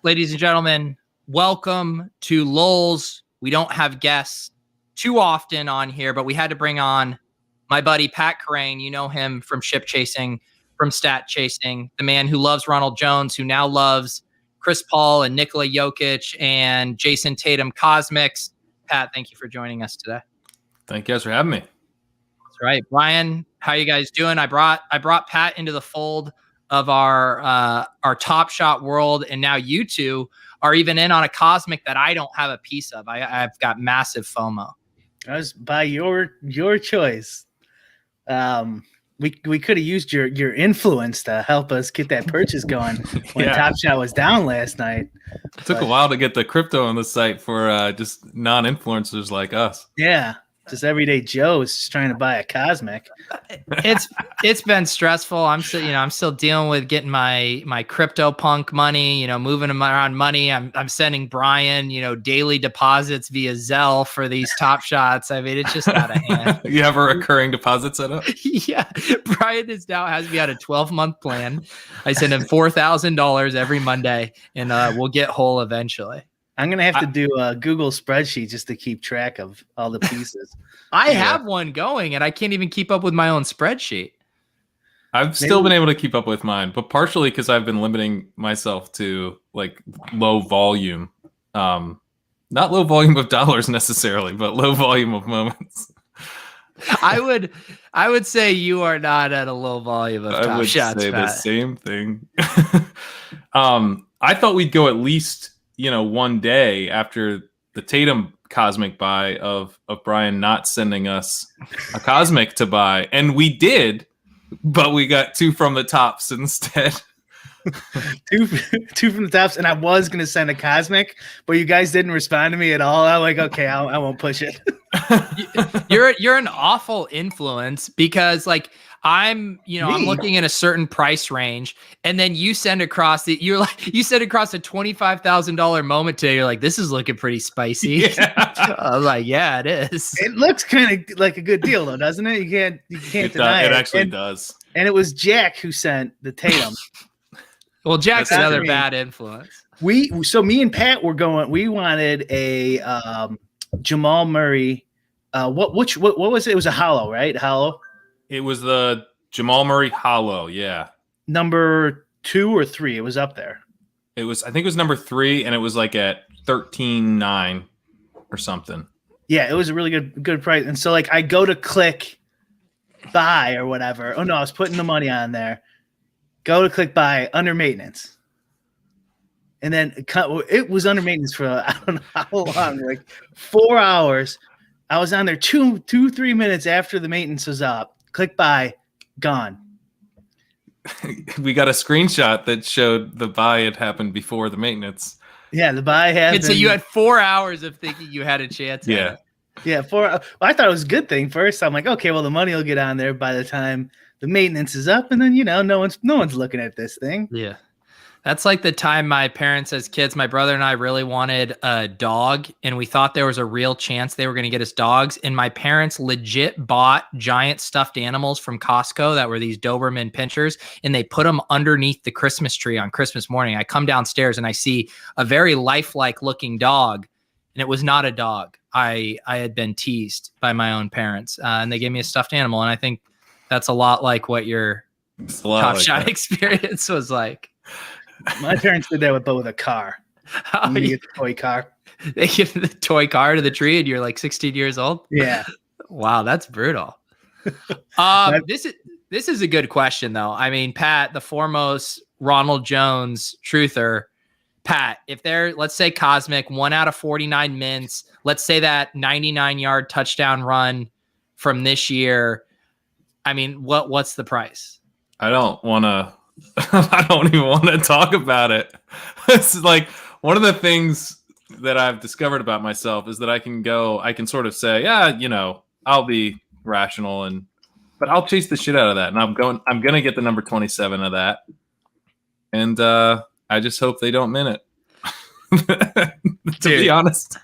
Ladies and gentlemen, welcome to Lolz. We don't have guests too often on here, but we had to bring on my buddy Pat Kerrane. You know him from Ship Chasing, from Stat Chasing, the man who loves Ronald Jones, who now loves Chris Paul and Nikola Jokic and Jason Tatum Cosmics. Pat, thank you for joining us today. Thank you guys for having me. That's right. Brian, how you guys doing? I brought Pat into the fold of our Top Shot world, and now you two are even in on a Cosmic that I don't have a piece of. I've got massive FOMO. That was by your choice. We could have used your influence to help us get that purchase going when Top Shot was down last night. It took a while to get the crypto on the site for just non-influencers like us. Yeah. Just everyday Joe is just trying to buy a Cosmic. It's been stressful. I'm still dealing with getting my crypto punk money, moving them around money. I'm sending Brian, daily deposits via Zelle for these Top Shots. I mean, it's just out of hand. You have a recurring deposit set up? Yeah. Brian has me on a 12-month plan. I send him $4,000 every Monday, and we'll get whole eventually. I'm going to have to do a Google spreadsheet just to keep track of all the pieces. I have one going, and I can't even keep up with my own spreadsheet. I've still been able to keep up with mine, but partially because I've been limiting myself to like low volume. Not low volume of dollars necessarily, but low volume of moments. I would say you are not at a low volume of Top Shots. I would say the same thing. I thought we'd go at least one day after the Tatum Cosmic buy of Brian not sending us a Cosmic to buy. And we did, but we got two from the tops instead. two from the tops. And I was going to send a Cosmic, but you guys didn't respond to me at all. I'm like, okay, I won't push it. You're an awful influence because I'm looking at a certain price range, and then you send across a $25,000 moment today. You're like, this is looking pretty spicy. Yeah. I was like, yeah, it is. It looks kind of like a good deal though, doesn't it? You can't deny it. It actually does. And it was Jack who sent the Tatum. Well, Jack's another bad influence. So me and Pat were going. We wanted a Jamal Murray. What was it? It was a hollow, right? Hollow. It was the Jamal Murray hollow, yeah. Number 2 or 3, it was up there. I think it was number 3, and it was like at $13.9 or something. Yeah, it was a really good price. And so I go to click buy or whatever. Oh no, I was putting the money on there. Go to click buy under maintenance. And then it was under maintenance for I don't know how long, like 4 hours. I was on there 3 minutes after the maintenance was up. Click buy, gone. We got a screenshot that showed the buy had happened before the maintenance. Yeah, the buy happened. And so you had 4 hours of thinking you had a chance. Yeah. Yeah, 4 hours. I thought it was a good thing first. I'm like, okay, well, the money will get on there by the time the maintenance is up, and then no one's looking at this thing. Yeah. That's like the time my parents as kids, my brother and I really wanted a dog, and we thought there was a real chance they were going to get us dogs. And my parents legit bought giant stuffed animals from Costco that were these Doberman pinschers, and they put them underneath the Christmas tree on Christmas morning. I come downstairs and I see a very lifelike looking dog, and it was not a dog. I had been teased by my own parents, and they gave me a stuffed animal. And I think that's a lot like what your Top Shot experience was like. My parents did that with a car. You get the toy car. They give the toy car to the tree, and you're like 16 years old. Yeah. Wow, that's brutal. This is a good question, though. I mean, Pat, the foremost Ronald Jones truther. Pat, if let's say Cosmic 1 out of 49 mints, let's say that 99-yard touchdown run from this year. I mean, what's the price? I don't even want to talk about it. It's like one of the things that I've discovered about myself is that I can sort of say, yeah, I'll be rational but I'll chase the shit out of that. And I'm going to get the number 27 of that. And I just hope they don't min it. To be honest.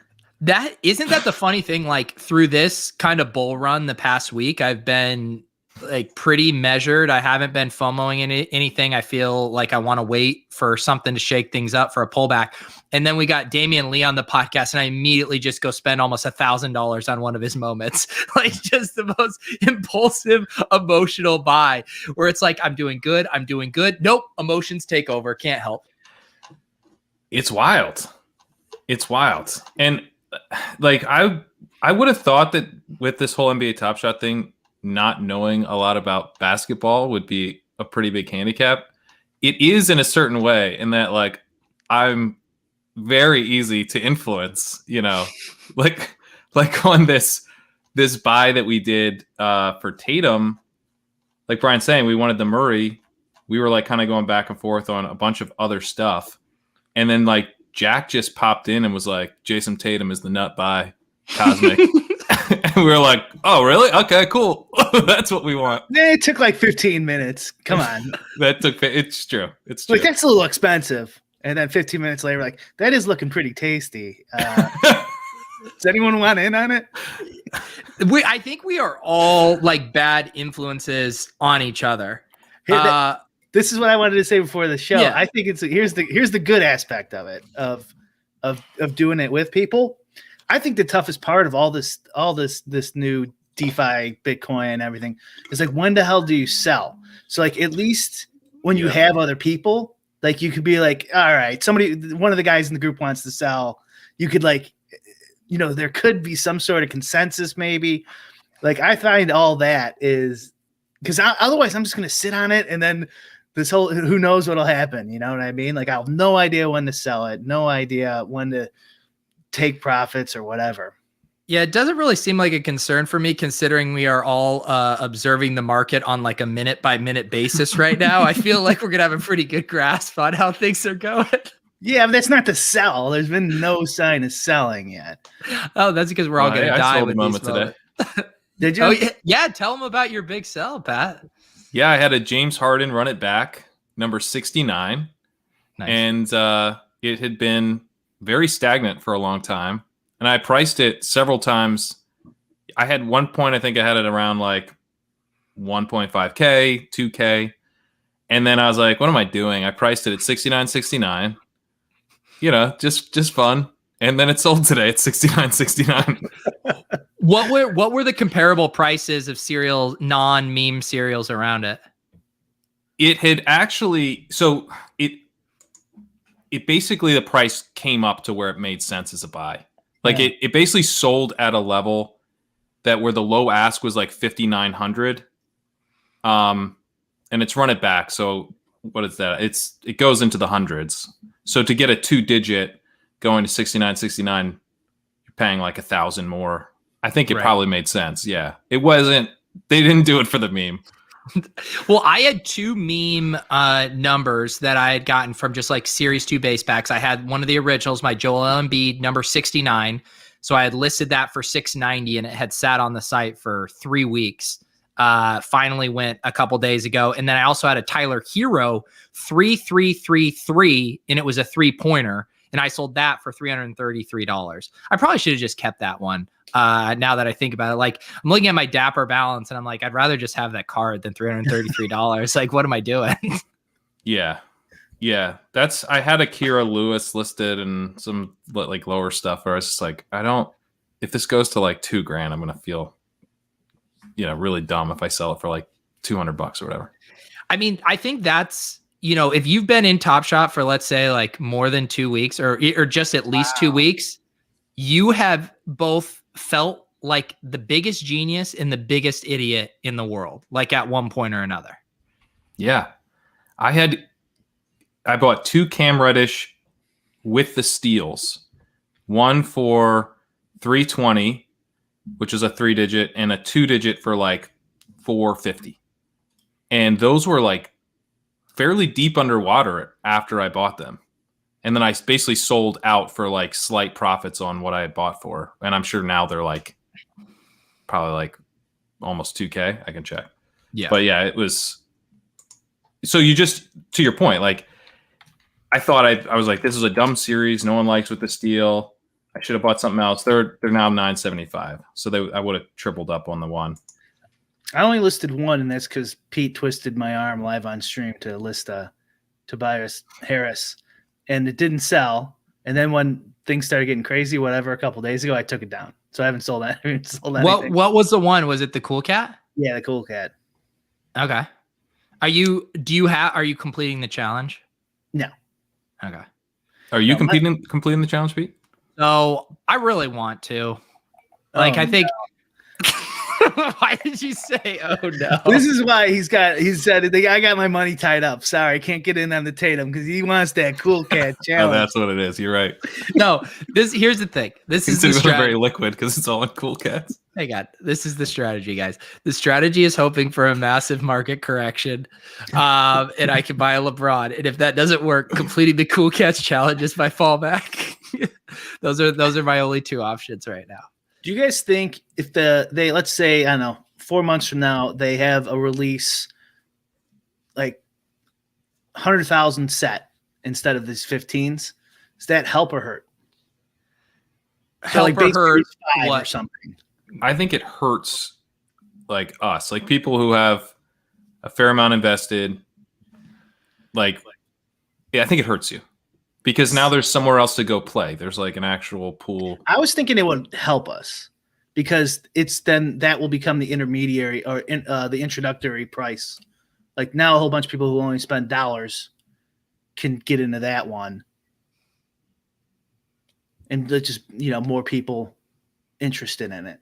Isn't that the funny thing? Like through this kind of bull run the past week, I've been like pretty measured. I haven't been FOMOing anything. I feel like I want to wait for something to shake things up for a pullback. And then we got Damian Lee on the podcast, and I immediately just go spend almost $1,000 on one of his moments. Like just the most impulsive, emotional buy where it's like, I'm doing good. Nope. Emotions take over. Can't help. It's wild. And like, I would have thought that with this whole NBA Top Shot thing, not knowing a lot about basketball would be a pretty big handicap. It is in a certain way in that, like, I'm very easy to influence, like on this buy that we did for Tatum, like Brian's saying, we wanted the Murray. We were like kind of going back and forth on a bunch of other stuff. And then like Jack just popped in and was like, Jason Tatum is the nut buy, Cosmic. And we were like, oh, really? Okay, cool. That's what we want. It took like 15 minutes. Come on. It's true. It's true. Like, that's a little expensive. And then 15 minutes later, like, that is looking pretty tasty. Does anyone want in on it? I think we are all like bad influences on each other. This is what I wanted to say before the show. Yeah. I think here's the good aspect of it, of doing it with people. I think the toughest part of all this new DeFi, Bitcoin, everything is like, when the hell do you sell? So like, at least when you have other people, like you could be like, all right, one of the guys in the group wants to sell. You could like, there could be some sort of consensus maybe. Like, I find all that is because otherwise I'm just going to sit on it. And then this whole, who knows what'll happen. You know what I mean? Like, I have no idea when to sell it. No idea when to take profits or whatever. Yeah, it doesn't really seem like a concern for me, considering we are all observing the market on like a minute by minute basis right now. I feel like we're gonna have a pretty good grasp on how things are going. Yeah, but that's not to sell. There's been no sign of selling yet. Oh, that's because we're all gonna die. I sold with a moment today. Did you? Oh yeah. Tell them about your big sell, Pat. Yeah, I had a James Harden run it back, number 69, Nice. And it had been very stagnant for a long time. And I priced it several times. I had one point, I think I had it around like 1.5K, 2K. And then I was like, what am I doing? I priced it at 69.69. Just fun. And then it sold today at 69.69. What were the comparable prices of non-meme cereals around it? It had actually, it basically, the price came up to where it made sense as a buy. Like, it basically sold at a level that where the low ask was like 5,900. And it's run it back. So what is that? It goes into the hundreds. So to get a 2-digit going to 69.69, you're paying like 1,000 more. I think it probably made sense. Yeah. It wasn't, they didn't do it for the meme. Well, I had two meme numbers that I had gotten from just like Series 2 base packs. I had one of the originals, my Joel Embiid number 69. So I had listed that for 690 and it had sat on the site for 3 weeks. Finally went a couple days ago. And then I also had a Tyler Hero 3333 and it was a 3-pointer. And I sold that for $333. I probably should have just kept that one. Now that I think about it, like, I'm looking at my Dapper balance and I'm like, I'd rather just have that card than $333. Like, what am I doing? Yeah. I had a Kira Lewis listed and some like lower stuff where I was just like, if this goes to like $2,000, I'm going to feel, really dumb if I sell it for like $200 or whatever. I mean, I think that's, if you've been in Top Shot for, let's say, like more than 2 weeks or just at least 2 weeks, you have both felt like the biggest genius and the biggest idiot in the world, like at one point or another. Yeah. I bought 2 Cam Reddish with the steals, one for 320, which is a 3-digit, and a 2-digit for like 450. And those were like fairly deep underwater after I bought them. And then I basically sold out for like slight profits on what I had bought for. And I'm sure now they're like probably like almost 2K. I can check. Yeah. But yeah, it was. So you just, to your point, like, I thought I was like, this is a dumb series. No one likes with this deal. I should have bought something else. They're now 975. So I would have tripled up on the one. I only listed one, and that's because Pete twisted my arm live on stream to list Tobias Harris, and it didn't sell. And then when things started getting crazy, whatever, a couple days ago, I took it down. So I haven't sold that. I haven't sold anything. What was the one? Was it the Cool Cat? Yeah, the Cool Cat. Okay. Are you completing the challenge? No. Okay. Are you completing the challenge, Pete? So I really want to. Like, I think. Why did you say, oh no? This is why he said, I got my money tied up. Sorry, I can't get in on the Tatum because he wants that Cool Cat challenge. Oh, that's what it is. You're right. No, here's the thing. This is the very liquid because it's all in Cool Cats. Hey, God, this is the strategy, guys. The strategy is hoping for a massive market correction, and I can buy a LeBron. And if that doesn't work, completing the Cool Cats challenge is my fallback. Those are my only two options right now. Do you guys think if they let's say, I don't know, 4 months from now, they have a release like 100,000 set instead of these 15s, does that help or hurt? Help or hurt what? Or something? I think it hurts like us, like people who have a fair amount invested. Like, yeah, I think it hurts you. Because now there's somewhere else to go play. There's like an actual pool. I was thinking it would help us because that will become the intermediary or the introductory price. Like now a whole bunch of people who only spend dollars can get into that one. And just, more people interested in it.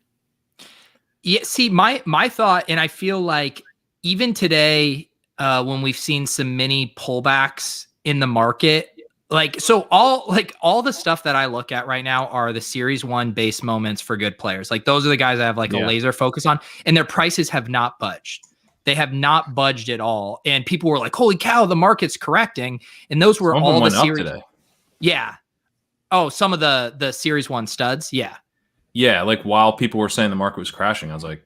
Yeah, see, my thought, and I feel like even today, when we've seen some mini pullbacks in the market, all the stuff that I look at right now are the Series 1 base moments for good players. Like those are the guys I have a laser focus on, and their prices have not budged. They have not budged at all. And people were like, holy cow, the market's correcting. And those were all the series. Today. Yeah. Oh, some of the Series 1 studs. Yeah. Yeah. Like while people were saying the market was crashing, I was like,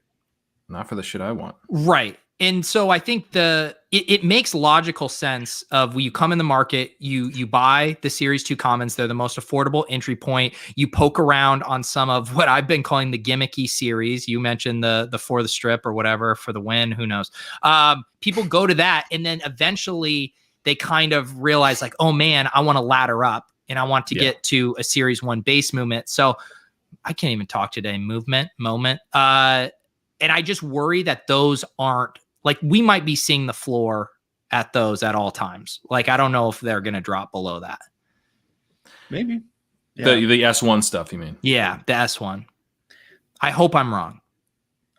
not for the shit I want. Right. And so I think it makes logical sense of when you come in the market, you buy the Series 2 commons. They're the most affordable entry point. You poke around on some of what I've been calling the gimmicky series. You mentioned the for the strip or whatever for the win. Who knows? People go to that, and then eventually they kind of realize like, oh man, I want to ladder up and I want to get to a Series 1 base movement. So I can't even talk today. Moment. And I just worry that those aren't. Like we might be seeing the floor at those at all times. Like, I don't know if they're going to drop below that. Maybe. Yeah. The S1 stuff, you mean? Yeah. The S1. I hope I'm wrong.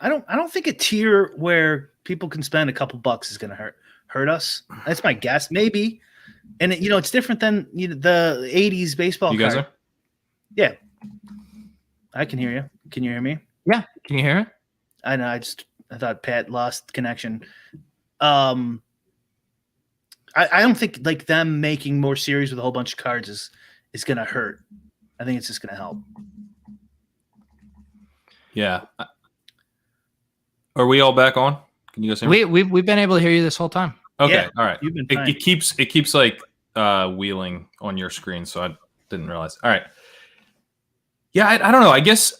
I don't think a tier where people can spend a couple bucks is going to hurt us. That's my guess. Maybe. And it's different than the 80s baseball. You guys are? Yeah. I can hear you. Can you hear me? Yeah. Can you hear it? I know. I thought Pat lost connection. I don't think like them making more series with a whole bunch of cards is going to hurt. I think it's just going to help. Yeah. Are we all back on? Can you guys hear me? We've been able to hear you this whole time. Okay. Yeah, all right. You've been fine. It keeps like wheeling on your screen, so I didn't realize. All right. Yeah, I don't know. I guess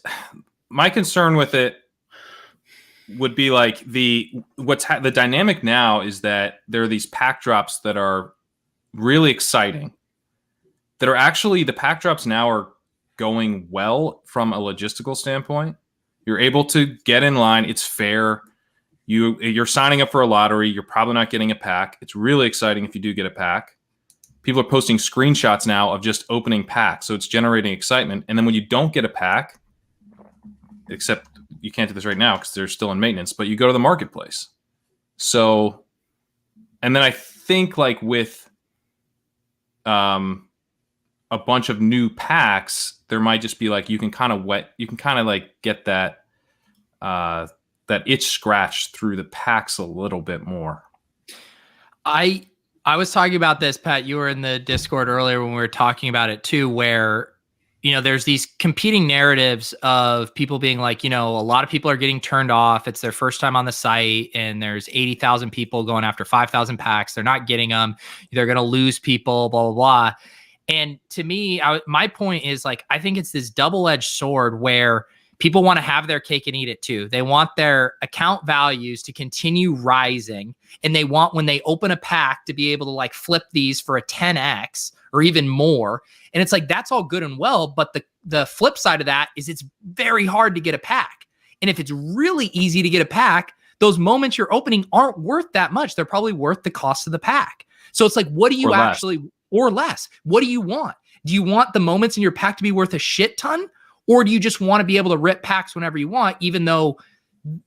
my concern with it would be like the dynamic now is that there are these pack drops that are really exciting. That are actually the pack drops now are going well from a logistical standpoint. You're able to get in line. It's fair. You're signing up for a lottery. You're probably not getting a pack. It's really exciting if you do get a pack. People are posting screenshots now of just opening packs, so it's generating excitement. And then when you don't get a pack, except you can't do this right now because they're still in maintenance, but you go to the marketplace. So, and then I think like with a bunch of new packs, there might just be like you can kind of like get that that itch scratched through the packs a little bit more. I was talking about this, Pat. You were in the Discord earlier when we were talking about it too, where there's these competing narratives of people being like, a lot of people are getting turned off. It's their first time on the site, and there's 80,000 people going after 5,000 packs. They're not getting them. They're going to lose people, blah, blah, blah. And to me, my point is like, I think it's this double-edged sword where people want to have their cake and eat it too. They want their account values to continue rising, and they want, when they open a pack, to be able to like flip these for a 10x or even more. And it's like, that's all good and well, but the flip side of that is it's very hard to get a pack. And if it's really easy to get a pack, those moments you're opening aren't worth that much. They're probably worth the cost of the pack. So it's like, what do you or less? What do you want? Do you want the moments in your pack to be worth a shit ton? Or do you just want to be able to rip packs whenever you want, even though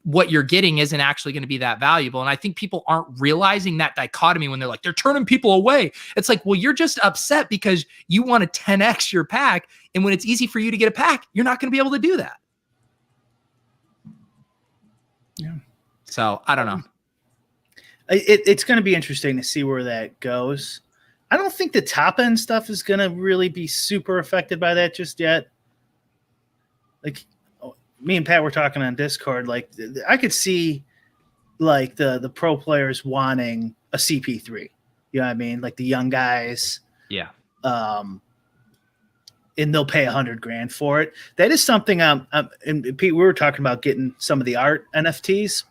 what you're getting isn't actually going to be that valuable? And I think people aren't realizing that dichotomy when they're like, they're turning people away. It's like, well, you're just upset because you want to 10x your pack. And when it's easy for you to get a pack, you're not going to be able to do that. Yeah. So I don't know. It's going to be interesting to see where that goes. I don't think the top end stuff is going to really be super affected by that just yet. Like me and Pat were talking on Discord, like I could see like the pro players wanting a CP3. You know what I mean? Like the young guys. Yeah. And they'll pay $100,000 for it. That is something. And Pete, we were talking about getting some of the art NFTs.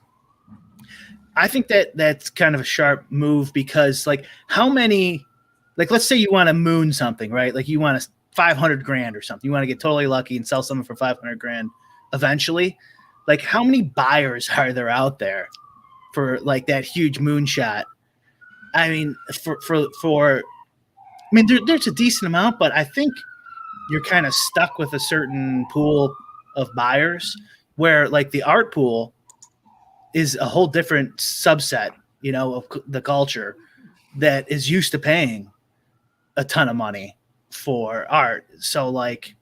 I think that's kind of a sharp move because, like, how many, like, let's say you want to moon something, right? Like, you want $500,000 or something. You want to get totally lucky and sell something for $500,000 eventually. Like, how many buyers are there out there for like that huge moonshot? I mean, there's a decent amount, but I think you're kind of stuck with a certain pool of buyers where, like, the art pool is a whole different subset, you know, of the culture that is used to paying a ton of money for art. So, like,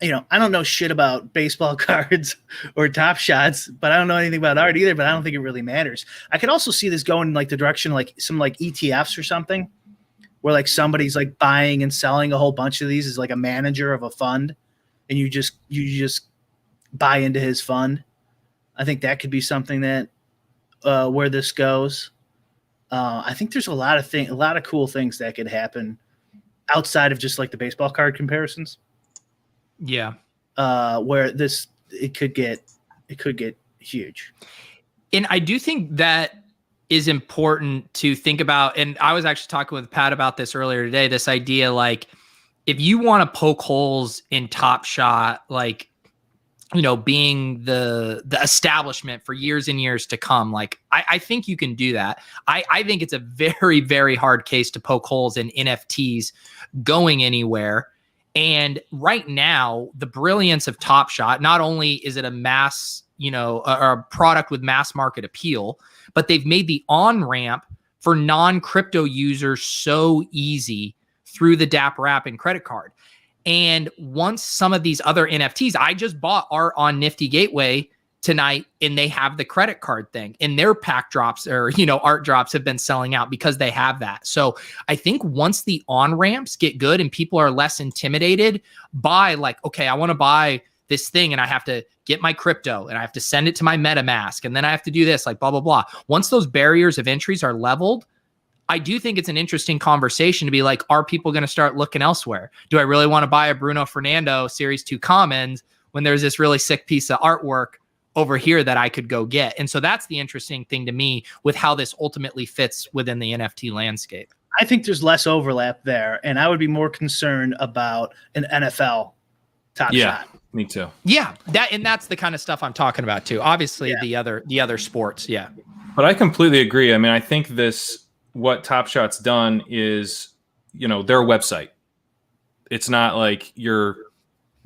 you know, I don't know shit about baseball cards or Top Shots, but I don't know anything about art either, but I don't think it really matters. I could also see this going in like the direction, like some like ETFs or something where like somebody's like buying and selling a whole bunch of these as like a manager of a fund. And you just buy into his fund. I think that could be something that where this goes. I think there's a lot of cool things that could happen outside of just like the baseball card comparisons. Yeah. Where it could get huge. And I do think that is important to think about. And I was actually talking with Pat about this earlier today, this idea, like, if you want to poke holes in Top Shot, like, you know, being the establishment for years and years to come, like, I think you can do that. I think it's a very, very hard case to poke holes in NFTs going anywhere. And right now, the brilliance of Top Shot, not only is it a mass, you know, a product with mass market appeal, but they've made the on-ramp for non-crypto users so easy through the Dapper app and credit card. And once some of these other NFTs, I just bought art on Nifty Gateway tonight, and they have the credit card thing, and their pack drops or, you know, art drops have been selling out because they have that. So I think once the on-ramps get good and people are less intimidated by, like, okay, I want to buy this thing and I have to get my crypto and I have to send it to my MetaMask and then I have to do this, like, blah, blah, blah. Once those barriers of entries are leveled, I do think it's an interesting conversation to be like, are people going to start looking elsewhere? Do I really want to buy a Bruno Fernando Series 2 Commons when there's this really sick piece of artwork over here that I could go get? And so that's the interesting thing to me with how this ultimately fits within the NFT landscape. I think there's less overlap there, and I would be more concerned about an NFL Top Shot. Me too. Yeah, that's the kind of stuff I'm talking about too. Obviously, the other sports, yeah. But I completely agree. I mean, I think what Top Shot's done is, you know, their website. It's not like you're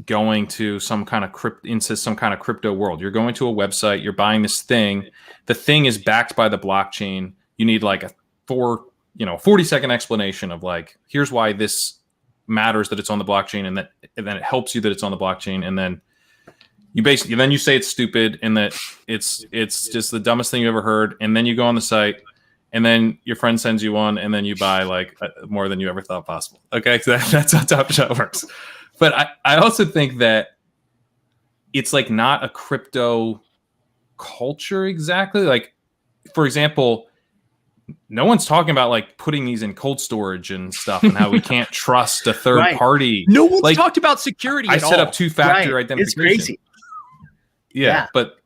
going to some kind of crypto world. You're going to a website, you're buying this thing. The thing is backed by the blockchain. You need like a 40-second explanation of, like, here's why this matters that it's on the blockchain, and then it helps you that it's on the blockchain, and then you say it's stupid and that it's just the dumbest thing you ever heard, and then you go on the site, and then your friend sends you one, and then you buy like more than you ever thought possible. Okay, so that's how Top Shot works. But I also think that it's like not a crypto culture exactly. Like, for example, no one's talking about like putting these in cold storage and stuff, and how we can't trust a third Right. party. No one's Like, talked about security I at set all. up two-factor Right. identification. It's crazy. Yeah, but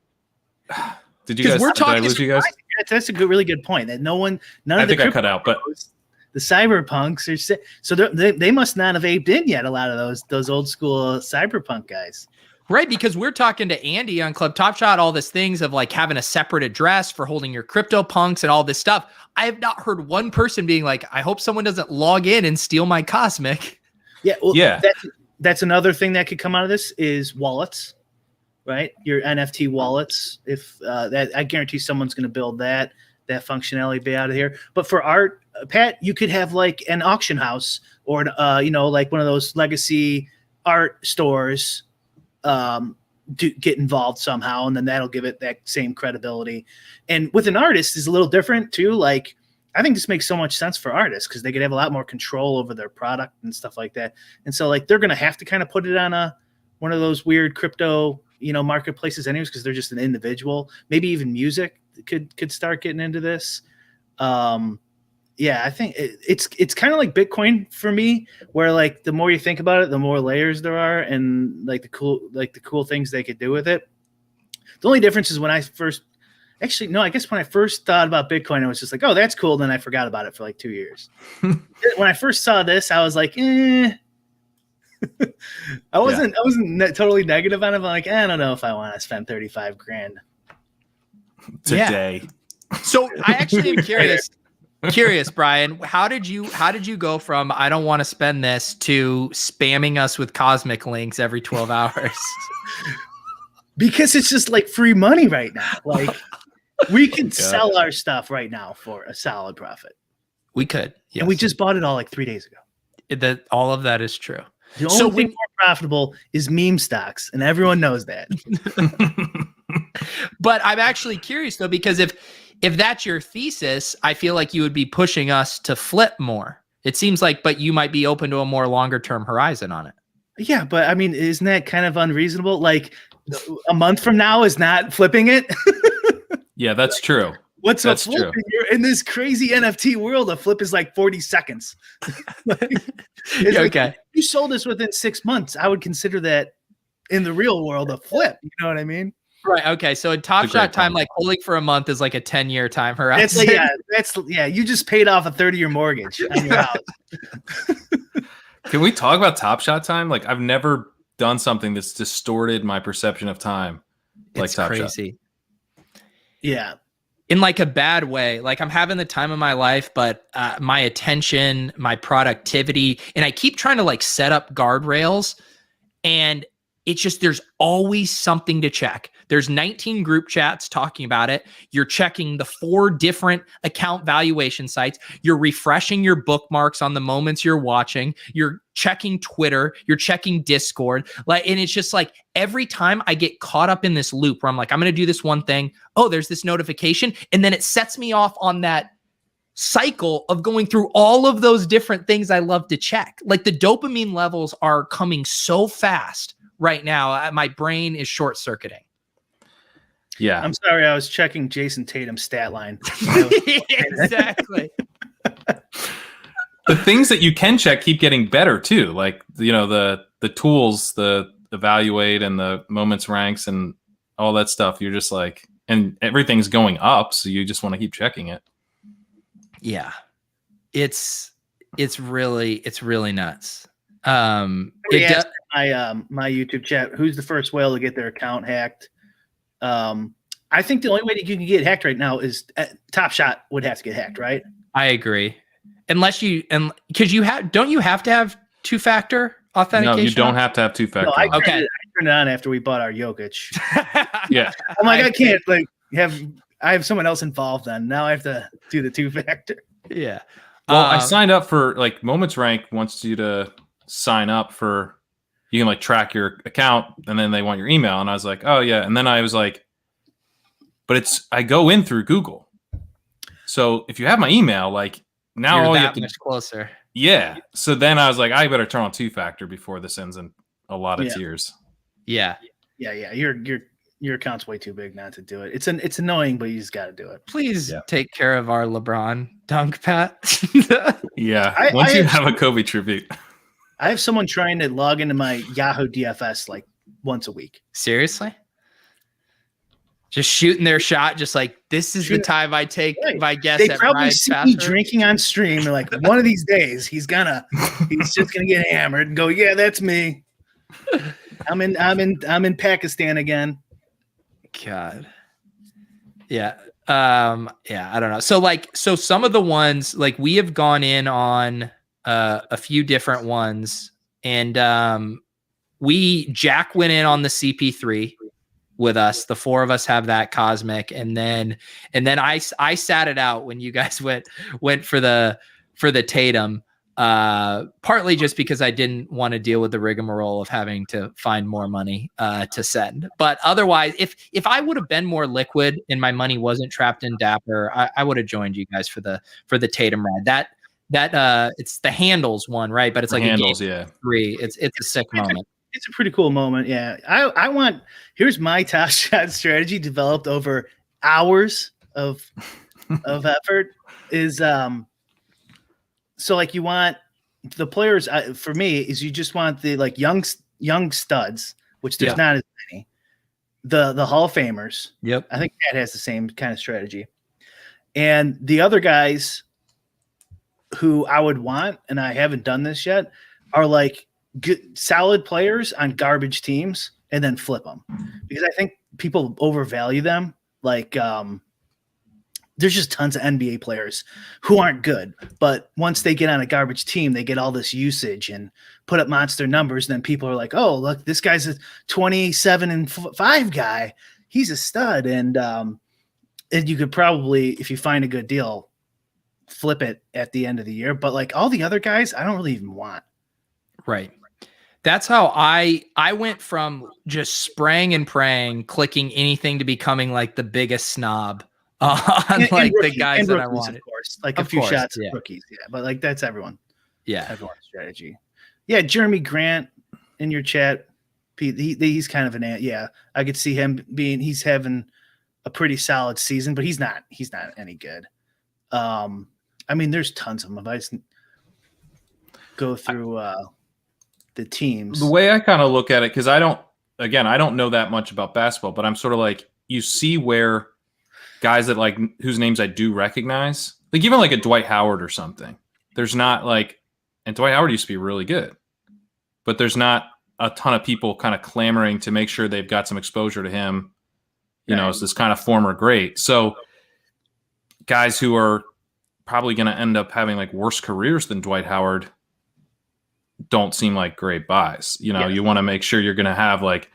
did you 'Cause guys? we're Did I talking lose you guys? That's a really good point. That none I of the think I cut out, but the cyberpunks are so they must not have aped in yet. A lot of those old school cyberpunk guys. Right, because we're talking to Andy on Club Top Shot, all these things of like having a separate address for holding your crypto punks and all this stuff. I have not heard one person being like, I hope someone doesn't log in and steal my Cosmic. Yeah, well, Yeah. That's another thing that could come out of this is wallets, right? Your NFT wallets. If that, I guarantee someone's going to build that functionality be out of here. But for art, Pat, you could have like an auction house or like one of those legacy art stores. Get involved somehow, and then that'll give it that same credibility. And with an artist is a little different too. Like, I think this makes so much sense for artists because they could have a lot more control over their product and stuff like that. And so like they're going to have to kind of put it on one of those weird crypto marketplaces anyways, because they're just an individual. Maybe even music could start getting into this. Yeah, I think it's kind of like Bitcoin for me, where like the more you think about it, the more layers there are, and like the cool things they could do with it. The only difference is when I first thought about Bitcoin, I was just like, oh, that's cool. Then I forgot about it for like 2 years. When I first saw this, I was like, I wasn't totally negative on it. I'm like, I don't know if I want to spend $35,000 today. Yeah. So I actually am curious, Brian, how did you go from I don't want to spend this to spamming us with Cosmic links every 12 hours? Because it's just like free money right now. Like we can sell our stuff right now for a solid profit. We could. Yes. And we just bought it all like 3 days ago. All of that is true. The only thing more profitable is meme stocks, and everyone knows that. But I'm actually curious though, because if that's your thesis, I feel like you would be pushing us to flip more. It seems like, but you might be open to a more longer term horizon on it. Yeah, but I mean, isn't that kind of unreasonable? Like a month from now is not flipping it. Yeah, that's true. What's a flip in this crazy NFT world? A flip is like 40 seconds. Okay. If you sold this within 6 months, I would consider that in the real world a flip. You know what I mean? Right. Okay. So in Top Shot time, like holding for a month is like a 10-year time horizon. You just paid off a 30-year mortgage on your house. Can we talk about Top Shot time? Like, I've never done something that's distorted my perception of time. Like Top crazy. Shot. Yeah. In like a bad way. Like I'm having the time of my life, but my attention, my productivity, and I keep trying to like set up guardrails, and it's just, there's always something to check. There's 19 group chats talking about it. You're checking the 4 different account valuation sites. You're refreshing your bookmarks on the moments you're watching. You're checking Twitter. You're checking Discord. And it's just like every time I get caught up in this loop where I'm like, I'm going to do this one thing. Oh, there's this notification. And then it sets me off on that cycle of going through all of those different things I love to check. Like the dopamine levels are coming so fast right now. My brain is short circuiting. Yeah. I'm sorry. I was checking Jason Tatum's stat line. Exactly. The things that you can check keep getting better too. Like, the tools, the evaluate and the moments ranks and all that stuff. You're just like, and everything's going up. So you just want to keep checking it. Yeah. It's really nuts. My YouTube chat, who's the first whale to get their account hacked? I think the only way that you can get hacked right now is Top Shot would have to get hacked, right? I agree. Unless because don't you have to have 2-factor authentication? No, you don't have to have 2-factor. No, I turned it on after we bought our Jokic. Yeah. I'm like, I can't I have someone else involved then. Now I have to do the 2-factor. Yeah. Well, I signed up for like Moments Rank wants you to sign up for, you can like track your account and then they want your email. And I was like, oh yeah. And then I was like, but I go in through Google. So if you have my email, like now you're all that you have to, much closer. Yeah. So then I was like, I better turn on 2-factor before this ends in a lot of tears. Yeah. Yeah. You're your account's way too big not to do it. It's annoying, but you just got to do it. Please take care of our LeBron dunk, Pat. Yeah. Once you have a Kobe tribute. I have someone trying to log into my Yahoo DFS like once a week. Seriously? Just shooting their shot, just like, this is the time I take my guess. They probably see me drinking on stream. They're like, one of these days he's just gonna get hammered and go, yeah, that's me. I'm in Pakistan again. God. Yeah. I don't know. So some of the ones, like, we have gone in on a few different ones, and Jack went in on the CP3 with us. The four of us have that cosmic, and then I sat it out when you guys went for the Tatum. Partly just because I didn't want to deal with the rigmarole of having to find more money to send. But otherwise, if I would have been more liquid and my money wasn't trapped in Dapper, I would have joined you guys for the Tatum ride. That it's the handles one, right? But it's like handles, a game 3. It's a sick moment. It's a pretty cool moment. Yeah. Here's my top shot strategy developed over hours of effort is so like you want the players for me is you just want the like young studs, which there's not as many, the Hall of Famers. Yep. I think Pat has the same kind of strategy. And the other guys who I would want, and I haven't done this yet, are like good, solid players on garbage teams and then flip them, because I think people overvalue them. Like, there's just tons of NBA players who aren't good, but once they get on a garbage team, they get all this usage and put up monster numbers. And then people are like, oh, look, this guy's a 27-5 guy. He's a stud. And you could probably, if you find a good deal, flip it at the end of the year. But like all the other guys, I don't really even want. Right. That's how I went from just spraying and praying, clicking anything, to becoming like the biggest snob on like the guys that I wanted. Of course, like a few shots of rookies. Yeah, but like that's everyone. Yeah. Everyone's strategy. Yeah, Jeremy Grant in your chat, Pete, he's kind of an yeah. I could see him he's having a pretty solid season, but he's not any good. I mean, there's tons of them. If I just go through the teams. The way I kind of look at it, because I don't know that much about basketball, but I'm sort of like, you see where guys that like whose names I do recognize, like even like a Dwight Howard or something. There's not like, and Dwight Howard used to be really good, but there's not a ton of people kind of clamoring to make sure they've got some exposure to him, you know, as this kind of former great. So guys who are probably going to end up having like worse careers than Dwight Howard don't seem like great buys. You know, you want to make sure you're going to have like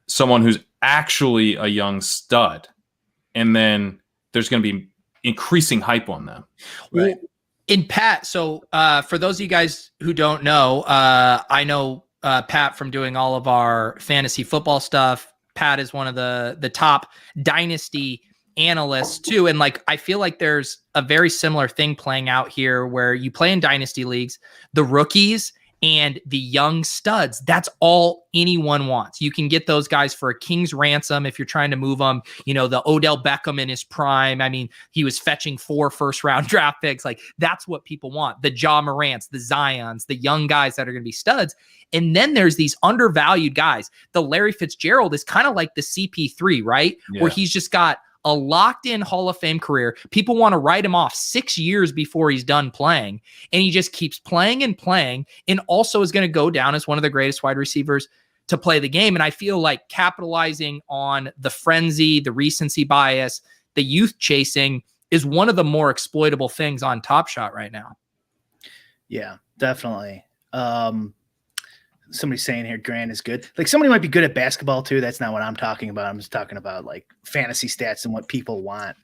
someone who's actually a young stud, and then there's going to be increasing hype on them. Right. In Pat, so for those of you guys who don't know, I know Pat from doing all of our fantasy football stuff. Pat is one of the top dynasty analysts too. And like, I feel like there's a very similar thing playing out here where you play in dynasty leagues, the rookies and the young studs, that's all anyone wants. You can get those guys for a king's ransom if you're trying to move them. You know, the Odell Beckham in his prime. I mean, he was fetching 4 first-round draft picks. Like, that's what people want. The Ja Morants, the Zions, the young guys that are going to be studs. And then there's these undervalued guys. The Larry Fitzgerald is kind of like the CP3, right? Yeah. Where he's just got a locked-in Hall of Fame career. People want to write him off 6 years before he's done playing, and he just keeps playing and playing, and also is going to go down as one of the greatest wide receivers to play the game. And I feel like capitalizing on the frenzy, the recency bias, the youth chasing is one of the more exploitable things on Top Shot right now. Yeah, definitely. Somebody's saying here Grant is good. Like, somebody might be good at basketball too. That's not what I'm talking about. I'm just talking about like fantasy stats and what people want.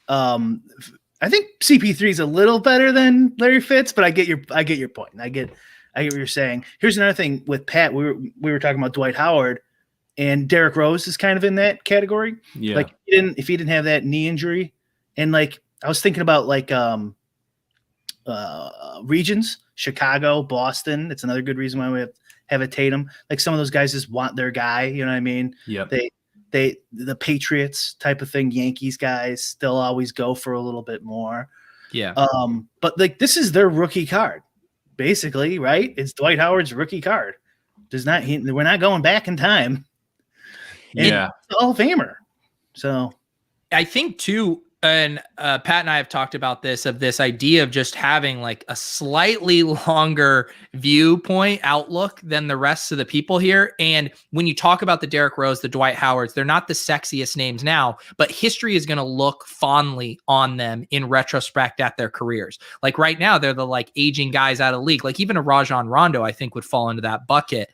I think CP3 is a little better than Larry Fitz, but I get your point. I get what you're saying. Here's another thing with Pat. We were talking about Dwight Howard, and Derrick Rose is kind of in that category. Yeah. Like, if he didn't have that knee injury, and like I was thinking about like regions, Chicago, Boston. It's another good reason why we have a Tatum. Like, some of those guys just want their guy. You know what I mean? Yeah. The Patriots type of thing, Yankees guys, they'll always go for a little bit more. Yeah. But like this is their rookie card, basically, right? It's Dwight Howard's rookie card. We're not going back in time. And Yeah. it's a Hall of Famer. So I think too, and Pat and I have talked about this idea of just having like a slightly longer viewpoint outlook than the rest of the people here. And when you talk about the Derrick Rose, the Dwight Howards, they're not the sexiest names now, but history is going to look fondly on them in retrospect at their careers. Like right now, they're the like aging guys out of the league. Like even a Rajon Rondo, I think would fall into that bucket.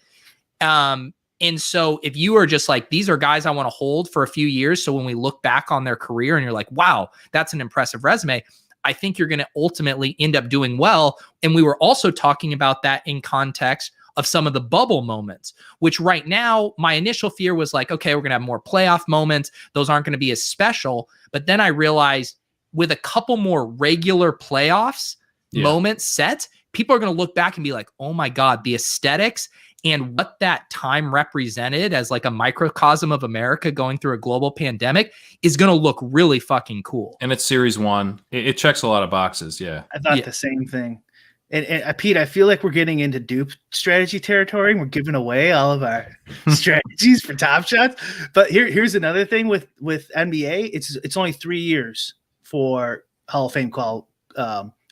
And so if you are just like, these are guys I want to hold for a few years. So when we look back on their career and you're like, wow, that's an impressive resume, I think you're going to ultimately end up doing well. And we were also talking about that in context of some of the bubble moments, which right now, my initial fear was like, okay, we're going to have more playoff moments. Those aren't going to be as special. But then I realized with a couple more regular playoffs moments set, people are going to look back and be like, oh my God, the aesthetics and what that time represented as like a microcosm of America going through a global pandemic is going to look really fucking cool. And it's series one. It checks a lot of boxes. Yeah. I thought the same thing. And Pete, I feel like we're getting into dupe strategy territory and we're giving away all of our strategies for Top Shots. But here's another thing with NBA. It's only 3 years for Hall of Fame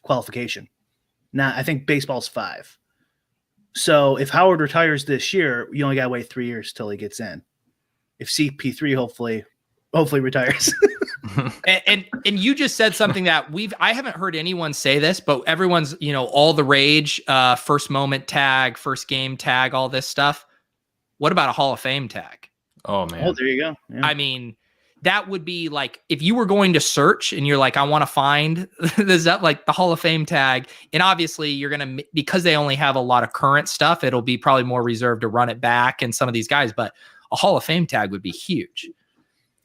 qualification. Now, I think baseball's 5. So if Howard retires this year, you only got to wait 3 years till he gets in. If CP3 hopefully retires. and you just said something that I haven't heard anyone say this, but everyone's, all the rage, first moment tag, first game tag, all this stuff. What about a Hall of Fame tag? Oh man. Oh, there you go. Yeah. I mean, that would be like, if you were going to search and you're like, I want to find this up, like the Hall of Fame tag. And obviously you're going to, because they only have a lot of current stuff, it'll be probably more reserved to run it back and some of these guys, but a Hall of Fame tag would be huge.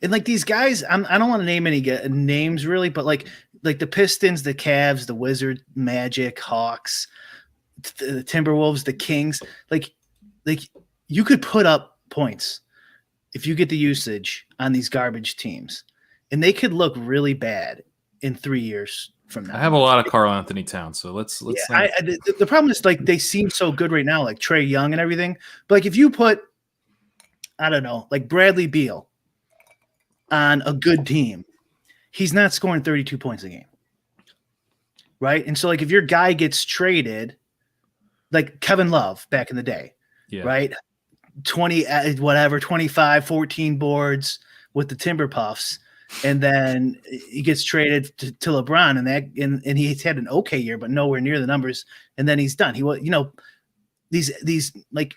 And like these guys, I don't want to name any names really, but like the Pistons, the Cavs, the Wizards, Magic, Hawks, the Timberwolves, the Kings, like you could put up points if you get the usage on these garbage teams, and they could look really bad in 3 years from now. I have a lot of Karl Anthony Towns, so let's. Yeah, the problem is like they seem so good right now, like Trae Young and everything. But like if you put, I don't know, like Bradley Beal on a good team, he's not scoring 32 points a game, right? And so like if your guy gets traded, like Kevin Love back in the day, right? 25, 14 boards with the Timber Puffs, and then he gets traded to LeBron, and he's had an okay year, but nowhere near the numbers, and then he's done. He was, these like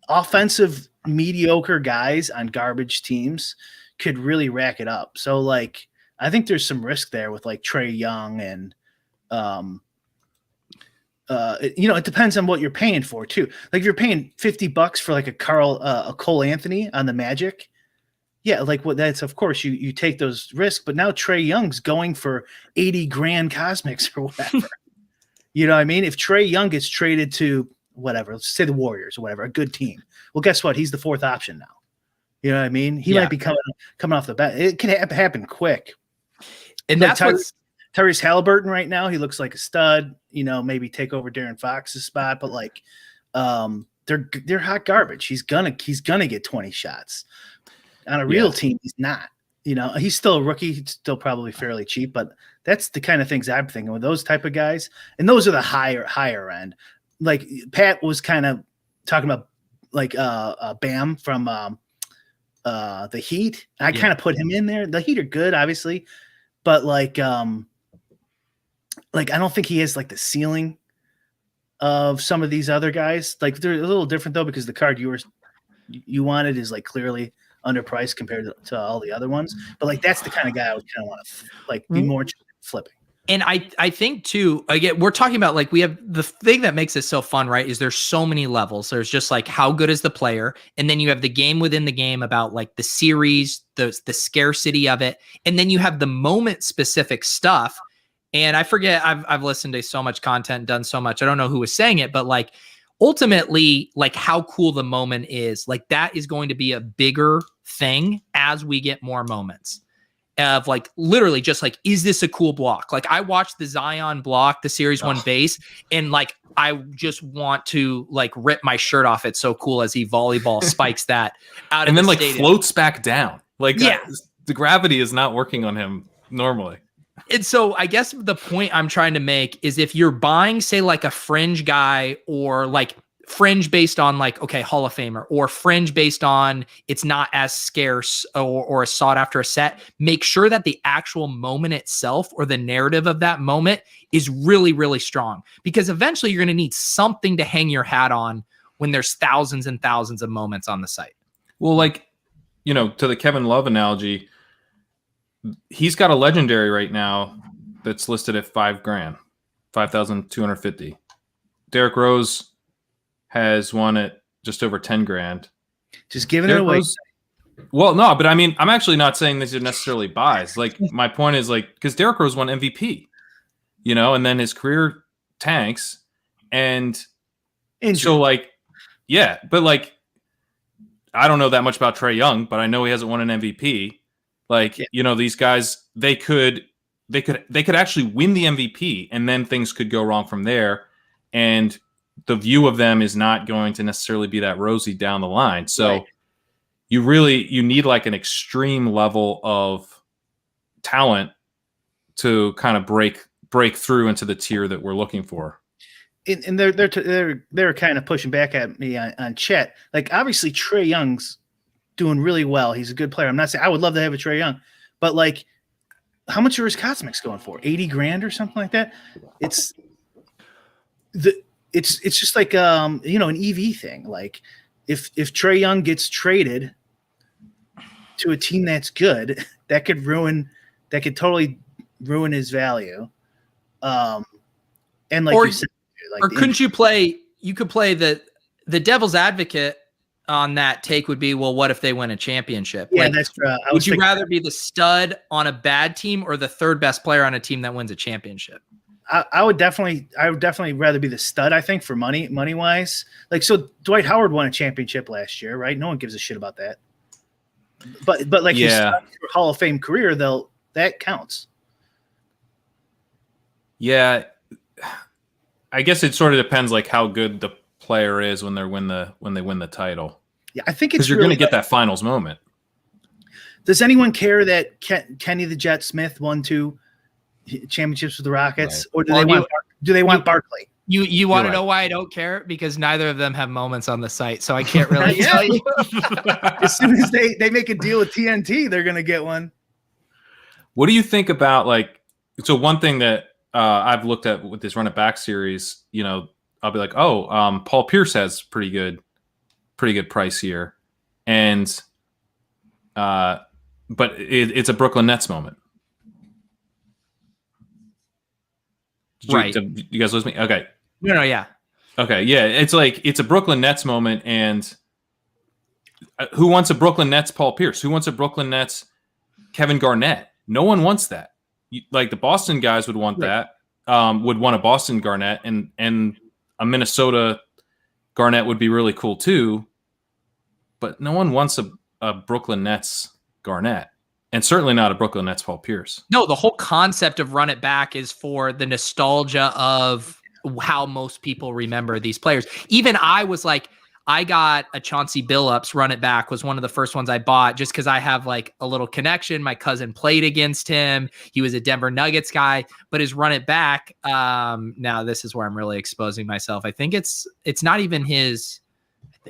offensive mediocre guys on garbage teams could really rack it up. So like I think there's some risk there with like Trae Young and it depends on what you're paying for too. Like if you're paying $50 for like a Cole Anthony on the Magic, yeah, like what that's of course you take those risks. But now Trae Young's going for 80 grand cosmics or whatever. You know what I mean? If Trae Young gets traded to whatever, let's say the Warriors or whatever, a good team. Well, guess what? He's the 4th option now. You know what I mean? He might be coming off the bat. It can happen quick. And like that's Tyrese Halliburton right now, he looks like a stud, maybe take over De'Aaron Fox's spot, but like they're hot garbage. He's gonna get 20 shots. On a real team, he's not. He's still a rookie, he's still probably fairly cheap, but that's the kind of things I'm thinking with those type of guys. And those are the higher end. Like Pat was kind of talking about like Bam from the Heat. I kind of put him in there. The Heat are good, obviously, but like I don't think he has like the ceiling of some of these other guys. Like they're a little different though, because the card you wanted is like clearly underpriced compared to all the other ones. But like that's the kind of guy I would kind of want to like be more flipping. And I think too, again, we're talking about like we have the thing that makes it so fun, right? Is there's so many levels. There's just like how good is the player, and then you have the game within the game about like the series, the scarcity of it, and then you have the moment specific stuff. And I forget, I've listened to so much content, done so much. I don't know who was saying it, but like ultimately, like how cool the moment is, like that is going to be a bigger thing as we get more moments of like literally just like, is this a cool block? Like I watched the Zion block, the series 1 base, and like I just want to like rip my shirt off. It's so cool as he volleyball spikes that out and of then the like stadium. floats back down. Like Yeah. The gravity is not working on him normally. And so I guess the point I'm trying to make is if you're buying, say, like a fringe guy or like fringe based on like, okay, Hall of Famer, or fringe based on it's not as scarce or as sought after a set, make sure that the actual moment itself or the narrative of that moment is really, really strong, because eventually you're going to need something to hang your hat on when there's thousands and thousands of moments on the site. Well, like, you know, to the Kevin Love analogy, he's got a legendary right now that's listed at $5,000, 5,250. Derrick Rose has one at just over 10 grand. Just giving it away. Well, no, but I mean, I'm actually not saying these are necessarily buys. Like my point is like, because Derrick Rose won MVP, you know, and then his career tanks, and so like, yeah, but like, I don't know that much about Trae Young, but I know he hasn't won an MVP. Like, you know, these guys, they could actually win the MVP, and then things could go wrong from there. And the view of them is not going to necessarily be that rosy down the line. So you need like an extreme level of talent to kind of break through into the tier that we're looking for. And they're kind of pushing back at me on Chet. Like obviously Trae Young's doing really well. He's a good player. I'm not saying I would love to have a Trae Young, but like how much are his cosmics going for? 80 grand or something like that? It's just like you know, an EV thing. Like if Trae Young gets traded to a team that's good, that could totally ruin his value. And like, you said, like, or couldn't you could play the devil's advocate on that take would be, well, what if they win a championship? Yeah, like, that's true. Would you rather be the stud on a bad team or the third best player on a team that wins a championship? I would definitely rather be the stud, I think, for money wise. Like, so Dwight Howard won a championship last year, right? No one gives a shit about that. But like his Hall of Fame career, that counts. Yeah. I guess it sort of depends like how good the player is when they win the title. Yeah, I think it's because you're going to get that finals moment. Does anyone care that Kenny the Jet Smith won 2 championships with the Rockets, or do they want Barkley? You want to know why I don't care? Because neither of them have moments on the site, so I can't really tell you. As soon as they make a deal with TNT, they're going to get one. What do you think about like? So one thing that I've looked at with this Run It Back series, you know, I'll be like, Paul Pierce has pretty good price here, and but it's a Brooklyn Nets moment. Right. You guys lose me? Okay. No, yeah. Okay, yeah. It's like it's a Brooklyn Nets moment, and who wants a Brooklyn Nets Paul Pierce? Who wants a Brooklyn Nets Kevin Garnett? No one wants that. Like the Boston guys would want that. Would want a Boston Garnett, and a Minnesota Garnett would be really cool too. But no one wants a Brooklyn Nets Garnett. And certainly not a Brooklyn Nets Paul Pierce. No, the whole concept of Run It Back is for the nostalgia of how most people remember these players. Even I was like, I got a Chauncey Billups Run It Back, was one of the first ones I bought just because I have like a little connection. My cousin played against him. He was a Denver Nuggets guy, but his Run It Back, now this is where I'm really exposing myself. I think it's not even his,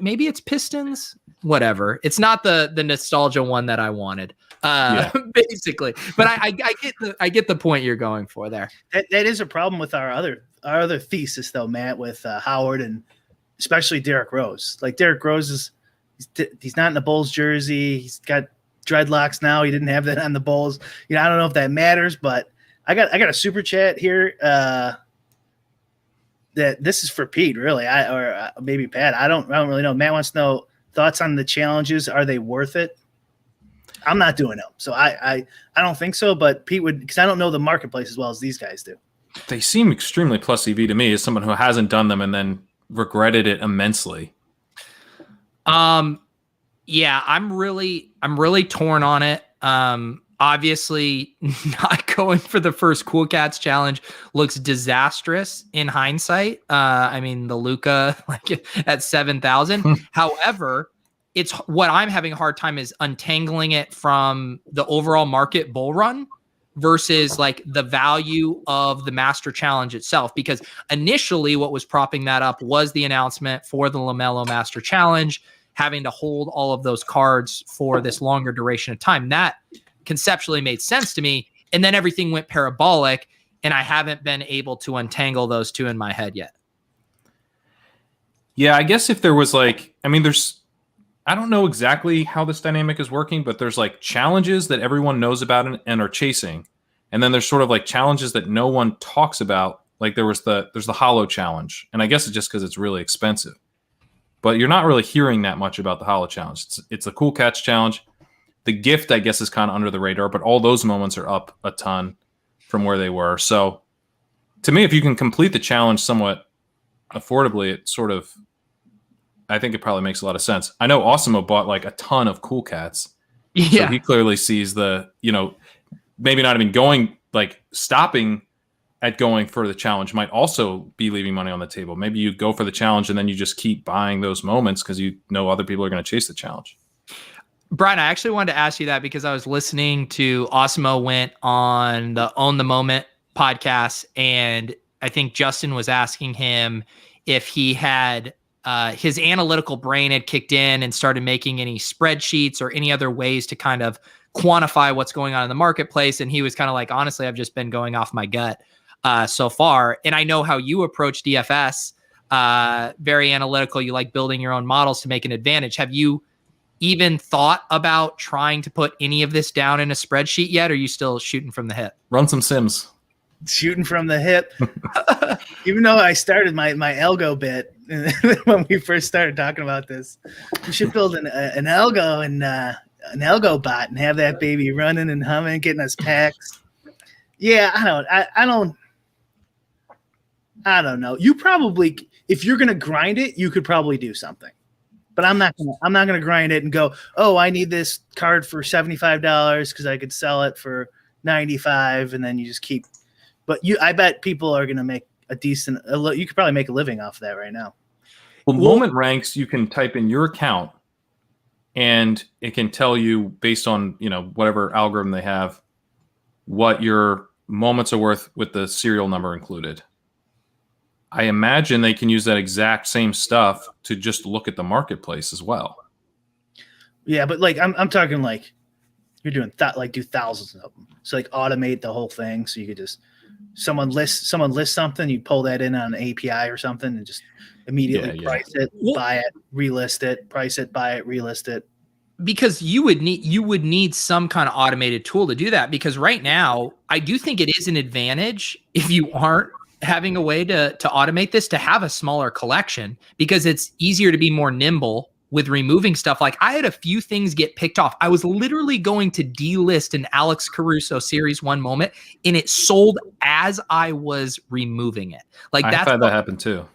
maybe it's Pistons, whatever. It's not the nostalgia one that I wanted. Basically, but I get the point you're going for there. That is a problem with our other thesis though, Matt, with Howard and especially Derrick Rose. Like Derrick Rose he's not in the Bulls jersey. He's got dreadlocks now. He didn't have that on the Bulls. You know, I don't know if that matters, but I got a super chat here. That this is for Pete, really, or maybe Pat. I don't really know. Matt wants to know thoughts on the challenges. Are they worth it? I'm not doing them, so I don't think so. But Pete would, because I don't know the marketplace as well as these guys do. They seem extremely plus EV to me as someone who hasn't done them and then regretted it immensely. Yeah, I'm really torn on it. Obviously not going for the first Cool Cats challenge looks disastrous in hindsight. I mean, the Luca like at 7,000. However, it's what I'm having a hard time is untangling it from the overall market bull run versus like the value of the Master Challenge itself. Because initially what was propping that up was the announcement for the LaMelo Master Challenge, having to hold all of those cards for this longer duration of time. That conceptually made sense to me. And then everything went parabolic, and I haven't been able to untangle those two in my head yet. Yeah, I guess if there was like, I mean, I don't know exactly how this dynamic is working, but there's like challenges that everyone knows about and are chasing. And then there's sort of like challenges that no one talks about. Like there's the Hollow Challenge. And I guess it's just because it's really expensive. But you're not really hearing that much about the Hollow Challenge. It's a Cool Cats Challenge. The gift, I guess, is kind of under the radar, but all those moments are up a ton from where they were. So to me, if you can complete the challenge somewhat affordably, it sort of, I think it probably makes a lot of sense. I know Osimo bought like a ton of Cool Cats. Yeah. So he clearly sees the, maybe not even going, like stopping at going for the challenge might also be leaving money on the table. Maybe you go for the challenge and then you just keep buying those moments because you know other people are going to chase the challenge. Brian, I actually wanted to ask you that because I was listening to Osimo went on the Own the Moment podcast, and I think Justin was asking him if he had his analytical brain had kicked in and started making any spreadsheets or any other ways to kind of quantify what's going on in the marketplace. And he was kind of like, honestly, I've just been going off my gut so far. And I know how you approach DFS, very analytical. You like building your own models to make an advantage. Have you even thought about trying to put any of this down in a spreadsheet yet? Or are you still shooting from the hip? Run some sims. Shooting from the hip. Even though I started my algo bit when we first started talking about this, we should build an algo and an algo bot and have that baby running and humming, getting us packs. Yeah, I don't know. You probably, if you're gonna grind it, you could probably do something. But I'm not gonna grind it and go, oh, I need this card for $75 because I could sell it for $95, and then you just keep. But I bet people are gonna make a decent. You could probably make a living off of that right now. Well, moment ranks, you can type in your account, and it can tell you based on whatever algorithm they have, what your moments are worth with the serial number included. I imagine they can use that exact same stuff to just look at the marketplace as well. Yeah, but like I'm talking like you're doing do thousands of them. So like automate the whole thing, so you could just someone lists something, you pull that in on an API or something, and just immediately price it, buy it, relist it, price it, buy it, relist it. Because you would need some kind of automated tool to do that. Because right now, I do think it is an advantage if you aren't having a way to automate this, to have a smaller collection, because it's easier to be more nimble with removing stuff. Like I had a few things get picked off. I was literally going to delist an Alex Caruso Series 1 moment, and it sold as I was removing it. Like I've had that happen too.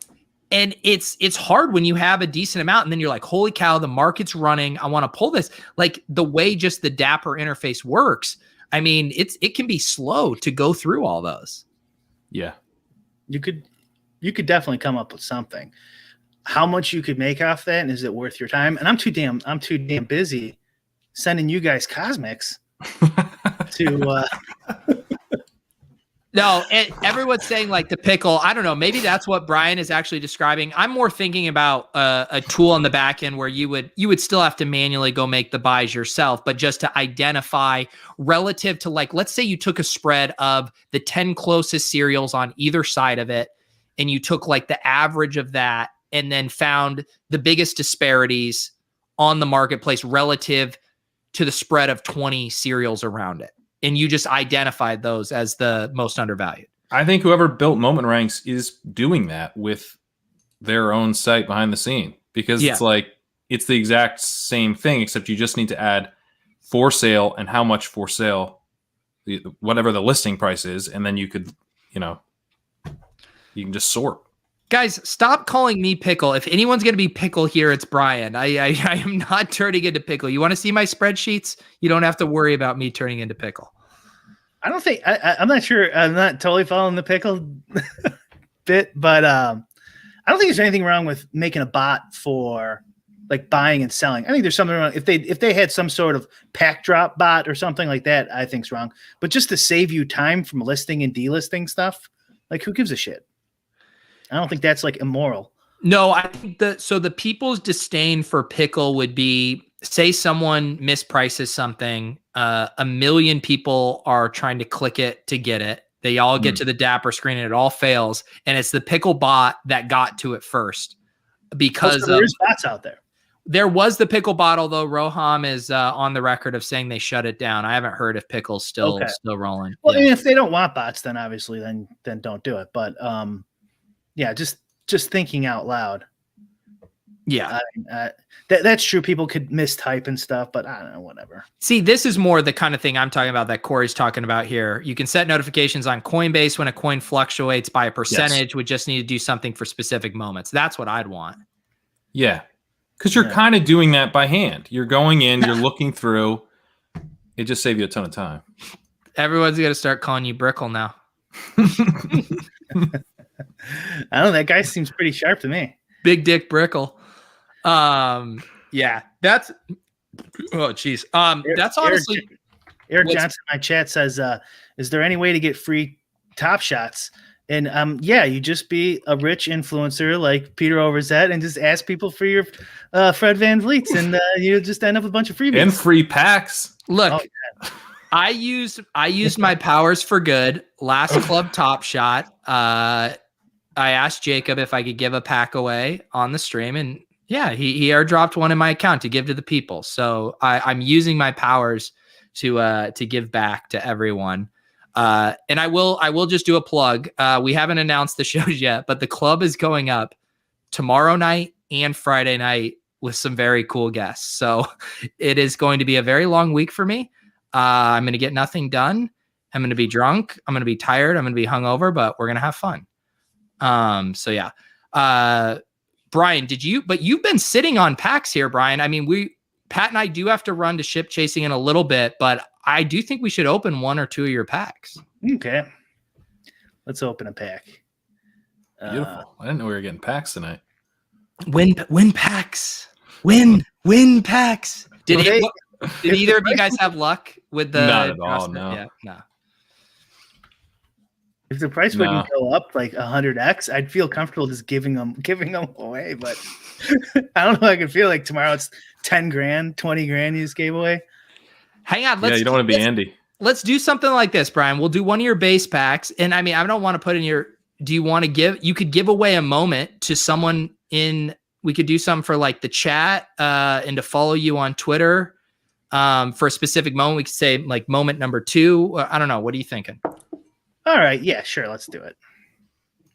And it's hard when you have a decent amount and then you're like, holy cow, the market's running. I want to pull this. Like the way just the Dapper interface works, I mean, it can be slow to go through all those. Yeah. You could definitely come up with something. How much you could make off that, and is it worth your time? And I'm too damn busy sending you guys cosmics to No, and everyone's saying like the pickle. I don't know. Maybe that's what Brian is actually describing. I'm more thinking about a tool on the back end where you would still have to manually go make the buys yourself, but just to identify relative to, like, let's say you took a spread of the 10 closest serials on either side of it, and you took like the average of that and then found the biggest disparities on the marketplace relative to the spread of 20 serials around it. And you just identified those as the most undervalued. I think whoever built Moment Ranks is doing that with their own site behind the scene, because it's like, it's the exact same thing, except you just need to add for sale and how much for sale, whatever the listing price is. And then you could, you can just sort. Guys, stop calling me Pickle. If anyone's going to be Pickle here, it's Brian. I am not turning into Pickle. You want to see my spreadsheets? You don't have to worry about me turning into Pickle. I don't think I'm not sure. I'm not totally following the Pickle bit, but I don't think there's anything wrong with making a bot for like buying and selling. I think there's something wrong if they had some sort of pack drop bot or something like that. I think's wrong. But just to save you time from listing and delisting stuff, like who gives a shit? I don't think that's like immoral. No, I think the people's disdain for Pickle would be, say someone misprices something, 1 million people are trying to click it to get it. They all get to the Dapper screen and it all fails. And it's the Pickle bot that got to it first because there's bots out there. There was the Pickle bot, although Roham is on the record of saying they shut it down. I haven't heard if Pickle's still rolling. Well, yeah. If they don't want bots, then obviously then don't do it. But yeah, just thinking out loud. Yeah, that's true. People could mistype and stuff, but I don't know, whatever. See, this is more the kind of thing I'm talking about that Corey's talking about here. You can set notifications on Coinbase when a coin fluctuates by a percentage. Yes. We just need to do something for specific moments. That's what I'd want. Yeah, because you're kind of doing that by hand. You're going in, you're looking through. It just saves you a ton of time. Everyone's going to start calling you Brickle now. I don't know. That guy seems pretty sharp to me. Big Dick Brickle. Yeah, that's geez. That's honestly Eric Johnson in my chat says, is there any way to get free Top Shots? And yeah, you just be a rich influencer like Peter Overzet and just ask people for your Fred Van Vliet's, and you just end up with a bunch of freebies and free packs. Look, I used my powers for good. Last club Top Shot. I asked Jacob if I could give a pack away on the stream, and yeah, he airdropped one in my account to give to the people. So I'm using my powers to give back to everyone. And I will just do a plug. We haven't announced the shows yet, but the club is going up tomorrow night and Friday night with some very cool guests. So it is going to be a very long week for me. I'm going to get nothing done. I'm going to be drunk. I'm going to be tired. I'm going to be hungover, but we're going to have fun. So yeah. Brian, but you've been sitting on packs here, Brian. I mean, Pat and I do have to run to ship chasing in a little bit, but I do think we should open 1 or 2 of your packs. Okay. Let's open a pack. Beautiful. I didn't know we were getting packs tonight. Win packs. Win packs. Did either of you guys have luck with the? Not at all. No. Yeah, no. If the price wouldn't go up like 100x, I'd feel comfortable just giving them away. But I don't know. I could feel like tomorrow it's 10 grand, 20 grand you just gave away. Hang on. You don't want to be Andy. Let's do something like this, Brian. We'll do one of your base packs. And I mean, I don't want to put in do you want to you could give away a moment to someone we could do something for like the chat and to follow you on Twitter for a specific moment. We could say like moment number 2. I don't know. What are you thinking? All right. Yeah, sure. Let's do it.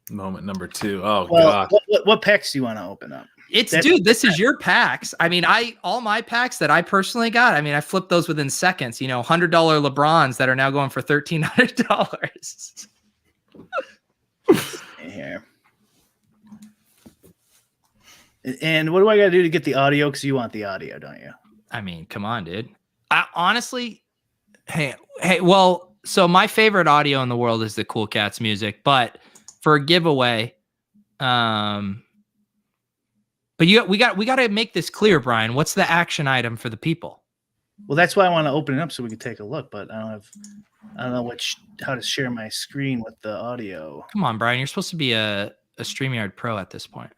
Moment number 2. Oh, God. What packs do you want to open up? This is your packs. I mean, all my packs that I personally got, I mean, I flipped those within seconds, $100 LeBrons that are now going for $1,300. Here. And what do I got to do to get the audio? Because you want the audio, don't you? I mean, come on, dude. I honestly, well, so my favorite audio in the world is the Cool Cats music, but for a giveaway, but we got to make this clear, Brian. What's the action item for the people? Well, that's why I want to open it up so we can take a look, but I don't know how to share my screen with the audio. Come on, Brian. You're supposed to be a StreamYard pro at this point.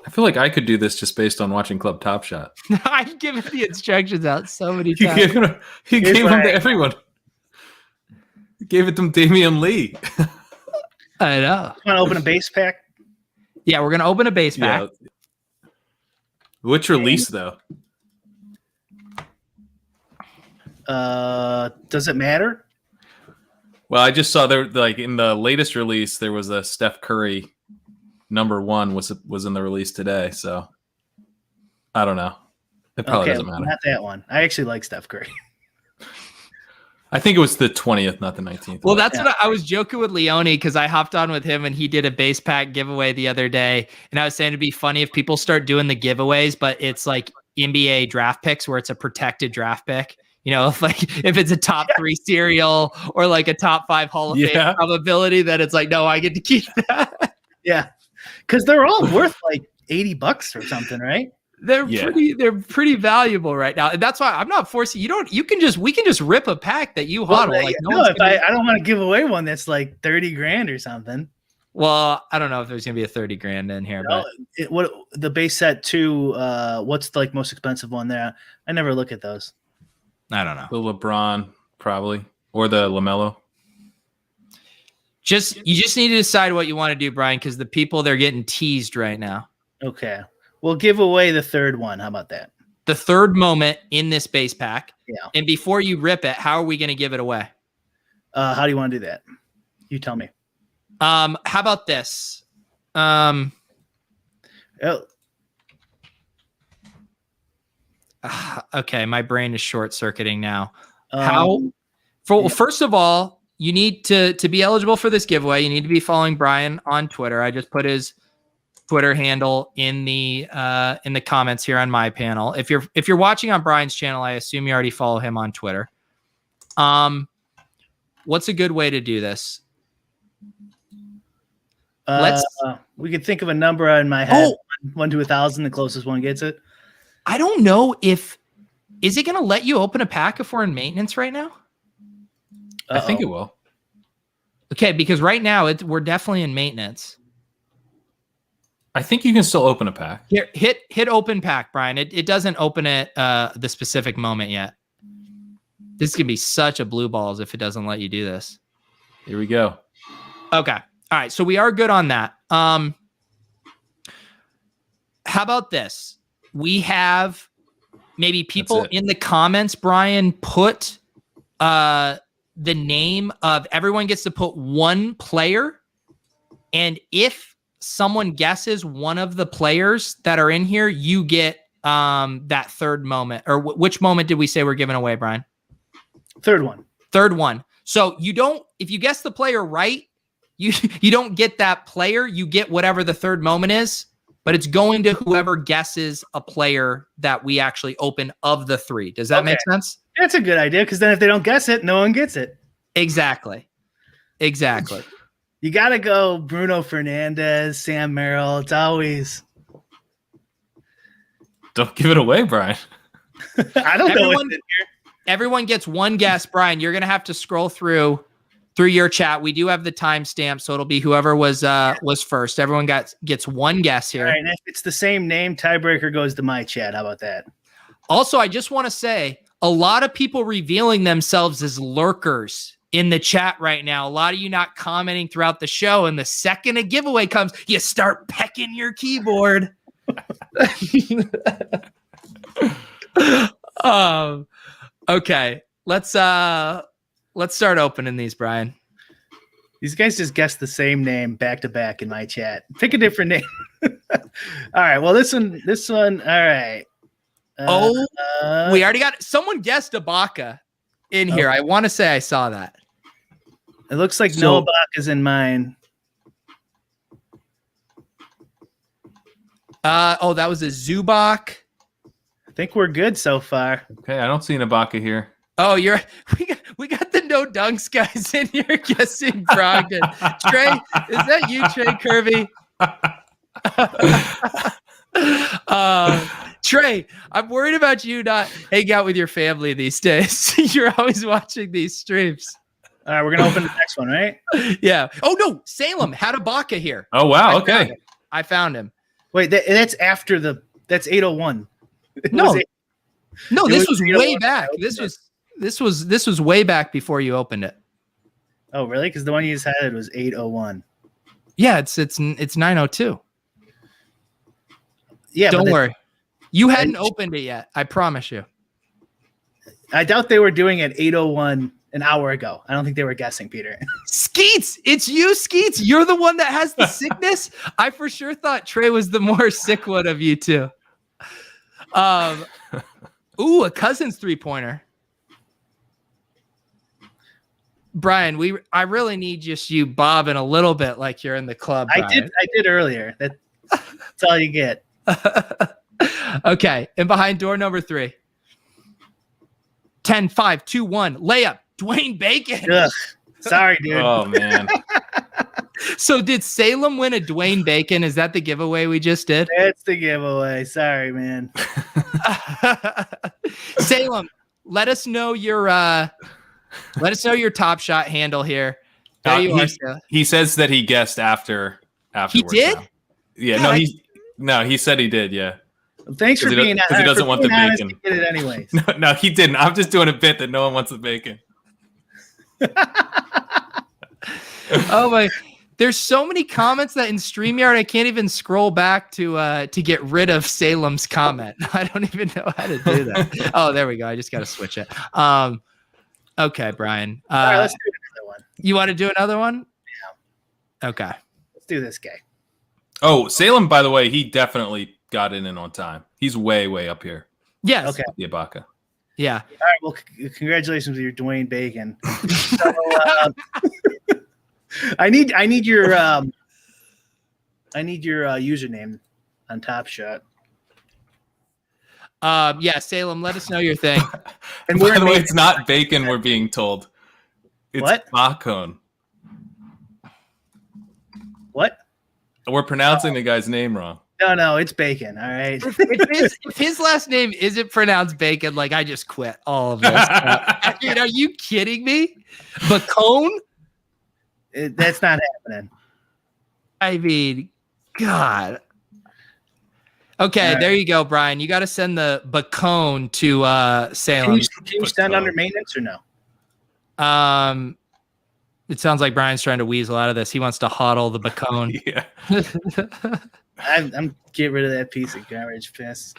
I feel like I could do this just based on watching Club Top Shot. I've given the instructions out so many times. You gave them to everyone. You gave it to Damian Lee. I know. You want to open a base pack? Yeah, we're going to open a base pack. Yeah. Which release, though? Does it matter? Well, I just saw there, like in the latest release, there was a Steph Curry #1 was in the release today. So I don't know. It probably doesn't matter. Not that one. I actually like Steph Curry. I think it was the 20th, not the 19th. Well, that's what I was joking with Leone because I hopped on with him and he did a base pack giveaway the other day. And I was saying it'd be funny if people start doing the giveaways, but it's like NBA draft picks where it's a protected draft pick. You know, if it's a top 3 serial or like a top 5 Hall of Fame probability, that it's like, no, I get to keep that. Yeah. Because they're all worth like $80 or something, right? They're pretty valuable right now. And that's why I'm not forcing we can just rip a pack that you hodl. Like, I don't want to give away one that's like 30 grand or something. Well, I don't know if there's gonna be a 30 grand in here, but what the base set 2, what's the like most expensive one there? I never look at those. I don't know. The LeBron probably, or the LaMelo. You just need to decide what you want to do, Brian, because the people, they're getting teased right now. Okay. We'll give away the third one. How about that? The third moment in this base pack. Yeah. And before you rip it, how are we going to give it away? How do you want to do that? You tell me. How about this? Okay, my brain is short circuiting now. First of all, you need to be eligible for this giveaway. You need to be following Brian on Twitter. I just put his Twitter handle in the comments here on my panel. If you're watching on Brian's channel, I assume you already follow him on Twitter. What's a good way to do this? We could think of a number in my head. 1 to 1,000, the closest one gets it. I don't know is it going to let you open a pack if we're in maintenance right now? I think it will. Okay, because right now we're definitely in maintenance. I think you can still open a pack. Here, hit open pack, Brian. It doesn't open at the specific moment yet. This could be such a blue balls if it doesn't let you do this. Here we go. Okay. All right. So we are good on that. How about this? We have maybe people in the comments, Brian, put the name of everyone gets to put one player. And if someone guesses one of the players that are in here, you get that third moment. Or which moment did we say we're giving away, Brian? Third one. So if you guess the player right, you don't get that player. You get whatever the third moment is, but it's going to whoever guesses a player that we actually open of the 3. Does that make sense? That's a good idea, because then if they don't guess it, no one gets it. Exactly. You got to go Bruno Fernandez, Sam Merrill. It's always. Don't give it away, Brian. I don't know what's in here. Everyone gets one guess, Brian. You're going to have to scroll through your chat. We do have the timestamp, so it'll be whoever was first. Everyone gets one guess here. All right, and if it's the same name, tiebreaker goes to my chat. How about that? Also, I just want to say a lot of people revealing themselves as lurkers in the chat right now. A lot of you not commenting throughout the show, and the second a giveaway comes, you start pecking your keyboard. Okay, let's start opening these, Brian. These guys just guessed the same name back to back in my chat. Pick a different name. All right. Well, this one. All right. We already got someone guessed Ibaka in here. I want to say I saw that. It looks like no Ibaka's in mine. That was a Zubac. I think we're good so far. Okay, I don't see an Ibaka here. Oh, we got the no dunks guys in here guessing Brogdon. Trey, is that you, Trey Kirby? Trey, I'm worried about you not hanging out with your family these days. You're always watching these streams. All right, we're gonna open the next one, right? Yeah. Oh no, Salem had Ibaka here. Oh wow. Okay. I found him. Wait, that's after that's 801. No, this was way back. This was way back before you opened it. Oh, really? Because the one you just had was 801. Yeah, it's 902. Yeah, don't worry. You hadn't opened it yet. I promise you. I doubt they were doing it 801 an hour ago. I don't think they were guessing, Peter. Skeets, it's you, Skeets. You're the one that has the sickness. I for sure thought Trey was the more sick one of you two. A Cousins 3-pointer. Brian, I really need just you bobbing a little bit like you're in the club. Brian. I did earlier. That's all you get. Okay. And behind door number 3. 10, 5, 2, 1. Layup. Dwayne Bacon. Ugh. Sorry, dude. Oh man. So did Salem win a Dwayne Bacon? Is that the giveaway we just did? That's the giveaway. Sorry, man. Salem, let us know your Top Shot handle here. There you are, Salem. He says that he guessed afterwards. He did? Now. Yeah, God, he said he did, yeah. Well, thanks for being honest. Because he doesn't want the bacon. To get it anyways. No, he didn't. I'm just doing a bit that no one wants the bacon. Oh my! There's so many comments that in StreamYard I can't even scroll back to get rid of Salem's comment. I don't even know how to do that. Oh, there we go. I just got to switch it. Okay, Brian. All right, let's do another one. You want to do another one? Yeah. Okay. Let's do this guy. Oh, Salem, by the way, he definitely got in on time. He's way, way up here. Yes. Okay. The Ibaka. Yeah. All right. Well, congratulations with your Dwayne Bacon. So, I need your username on Top Shot. Yeah, Salem, let us know your thing. And by the way, it's not bacon. We're being told. It's what? bacon. What? We're pronouncing the guy's name wrong. No, it's Bacon. All right. If his last name isn't pronounced Bacon, like I just quit all of this. I mean, are you kidding me? Bacone? That's not happening. I mean, God. Okay, there you go, Brian. You got to send the Bacone to Salem. Can you send under maintenance or no? It sounds like Brian's trying to weasel out of this. He wants to hodl the Bacone. Yeah. I'm get rid of that piece of garbage piss.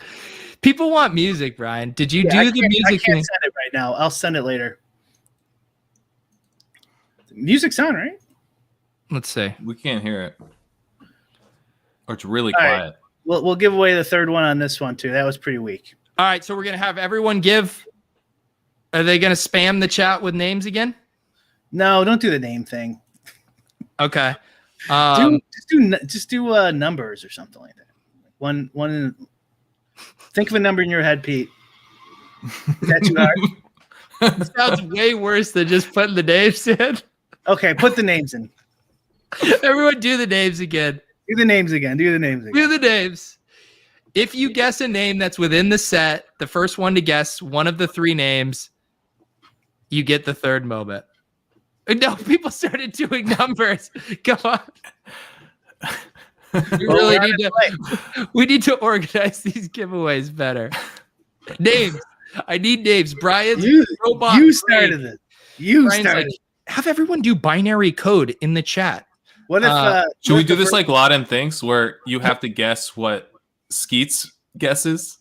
People want music, Brian. Did you do the music? I can't send it right now. I'll send it later. The music's on, right? Let's see. We can't hear it. Or it's really All quiet. Right. We'll give away the third one on this one too. That was pretty weak. All right, so we're gonna have everyone give. Are they gonna spam the chat with names again? No, don't do the name thing. Okay. Just do numbers or something like that. One. Think of a number in your head, Pete. Is that too hard? It sounds way worse than just putting the names in. Okay, put the names in. Everyone, do the names again. Do the names again. Do the names. If you guess a name that's within the set, the first one to guess one of the 3 names, you get the third moment. No, people started doing numbers. Come on. We need to organize these giveaways better. Names. I need names. Brian's robot. You started it. Like, have everyone do binary code in the chat. What if should we do this like Lot and Thinks where you have to guess what Skeets guesses?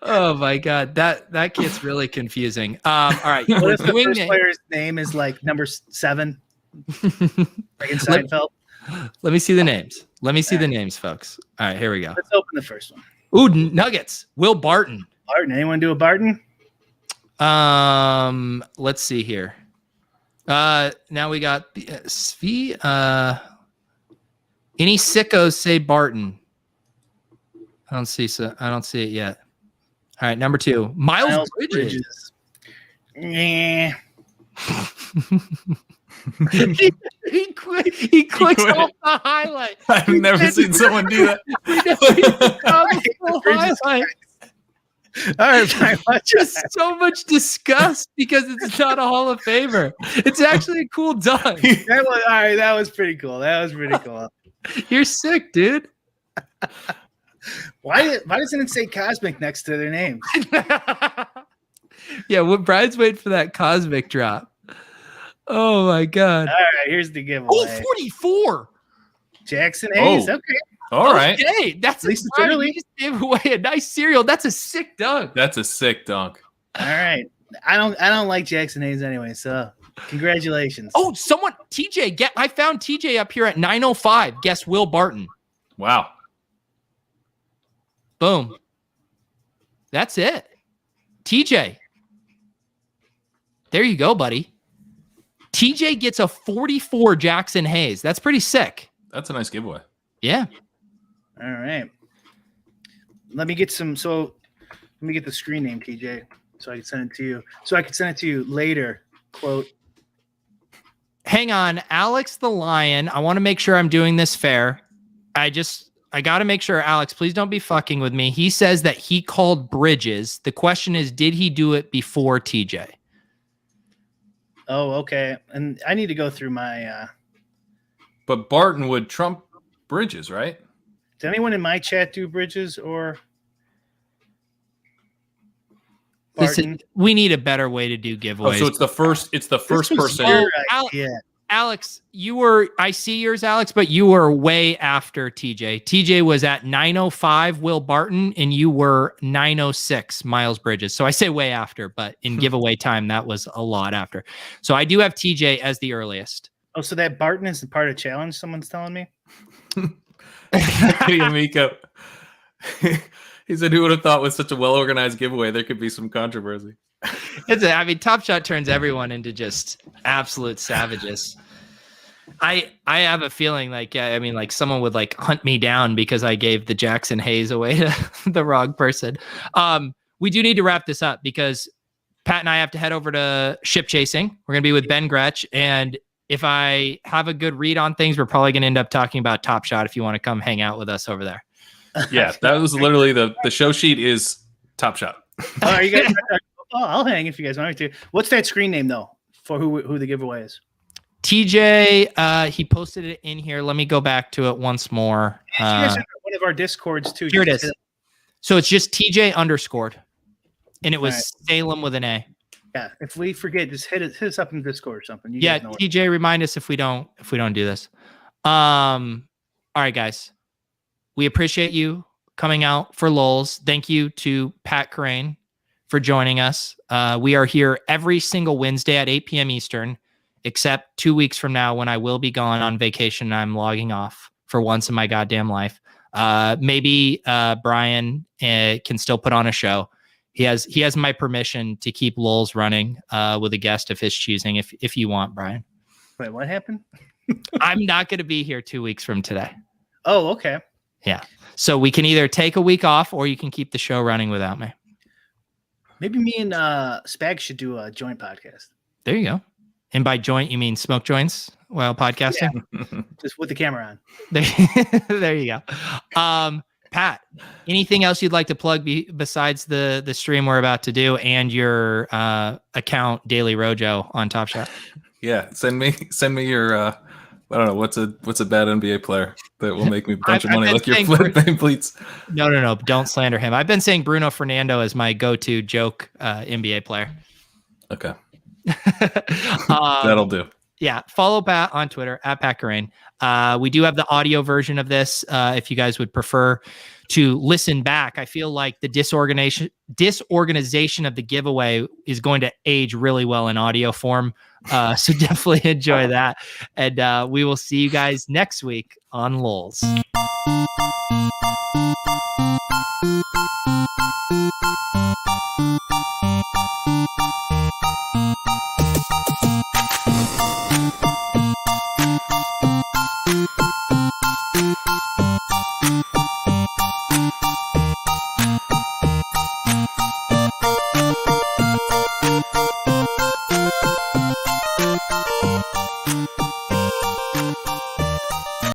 Oh my god, that gets really confusing. All right, what if the first player's name is like number 7? Like in Seinfeld. Let me see the names. The names, folks. All right, here we go. Let's open the first one. Ooh, Nuggets. Will Barton. Anyone do a Barton? Let's see here. Now we got the Svi. Any sickos say Barton? I don't see it yet. All right, number 2, Miles Bridges. Yeah. he clicks off the highlight. I've never seen someone do that. All right, fine. Just so much disgust because it's not a Hall of Famer. It's actually a cool dunk. That was pretty cool. You're sick, dude. Why doesn't it say Cosmic next to their name? Yeah, Brian's waiting for that Cosmic drop. Oh my god. All right, here's the giveaway. 44. Jackson Hayes. Oh. Okay. All right. Okay, that's at least you just gave away a nice cereal. That's a sick dunk. That's a sick dunk. All right. I don't like Jackson Hayes anyway, so congratulations. Oh, TJ, I found TJ up here at 905. Guess Will Barton. Wow. Boom. That's it. TJ. There you go, buddy. TJ gets a 44 Jackson Hayes. That's pretty sick. That's a nice giveaway. Yeah. All right. Let me get the screen name, TJ, so I can send it to you. So I can send it to you later. Quote. Hang on, Alex the Lion. I want to make sure I'm doing this fair. I got to make sure, Alex, please don't be fucking with me. He says that he called Bridges. The question is, did he do it before TJ? Oh, okay. And I need to go through my... But Barton would trump Bridges, right? Did anyone in my chat do Bridges or Barton? We need a better way to do giveaways. Oh, so it's the first person. Alex, I see yours, Alex, but you were way after TJ. TJ was at 9:05, Will Barton, and you were 9:06, Miles Bridges. So I say way after, but in giveaway time, that was a lot after. So I do have TJ as the earliest. Oh, so that Barton is the part of challenge, someone's telling me? Miko. He said, who would have thought with such a well-organized giveaway there could be some controversy? Top Shot turns everyone into just absolute savages. I have a feeling like someone would like hunt me down because I gave the Jackson Hayes away to the wrong person. We do need to wrap this up because Pat and I have to head over to ship chasing. We're going to be with Ben Gretsch. And if I have a good read on things, we're probably going to end up talking about Top Shot if you want to come hang out with us over there. Yeah, that was literally the show sheet is Top Shot. Oh, are you guys? I'll hang if you guys want me to. What's that screen name though for who the giveaway is? TJ, he posted it in here. Let me go back to it once more. You guys have one of our Discords too. Here it is. So it's just TJ _, and it was right. Salem with an A. Yeah, if we forget, just hit us up in Discord or something. Yeah, TJ, remind us if we don't do this. All right, guys. We appreciate you coming out for Lolz. Thank you to Pat Kerrane for joining us. We are here every single Wednesday at 8 p.m. Eastern, except 2 weeks from now when I will be gone on vacation and I'm logging off for once in my goddamn life. Maybe Brian can still put on a show. He has my permission to keep Lolz running with a guest of his choosing if you want, Brian. Wait, what happened? I'm not going to be here 2 weeks from today. Oh, okay. Yeah. So we can either take a week off or you can keep the show running without me. Maybe me and Spag should do a joint podcast. There you go. And by joint, you mean smoke joints while podcasting? Yeah. Just with the camera on. There you go. Pat, anything else you'd like to plug besides the stream we're about to do and your account, Daily Rojo, on Top Shot? Yeah. Send me your... I don't know what's a bad NBA player that will make me a bunch of money like your flip name, please. No, don't slander him. I've been saying Bruno Fernando is my go-to joke NBA player. Okay, that'll do. Yeah, follow Pat on Twitter at Pat Kerrane. We do have the audio version of this. If you guys would prefer to listen back, I feel like the disorganization of the giveaway is going to age really well in audio form. So definitely enjoy that. And we will see you guys next week on Lolz.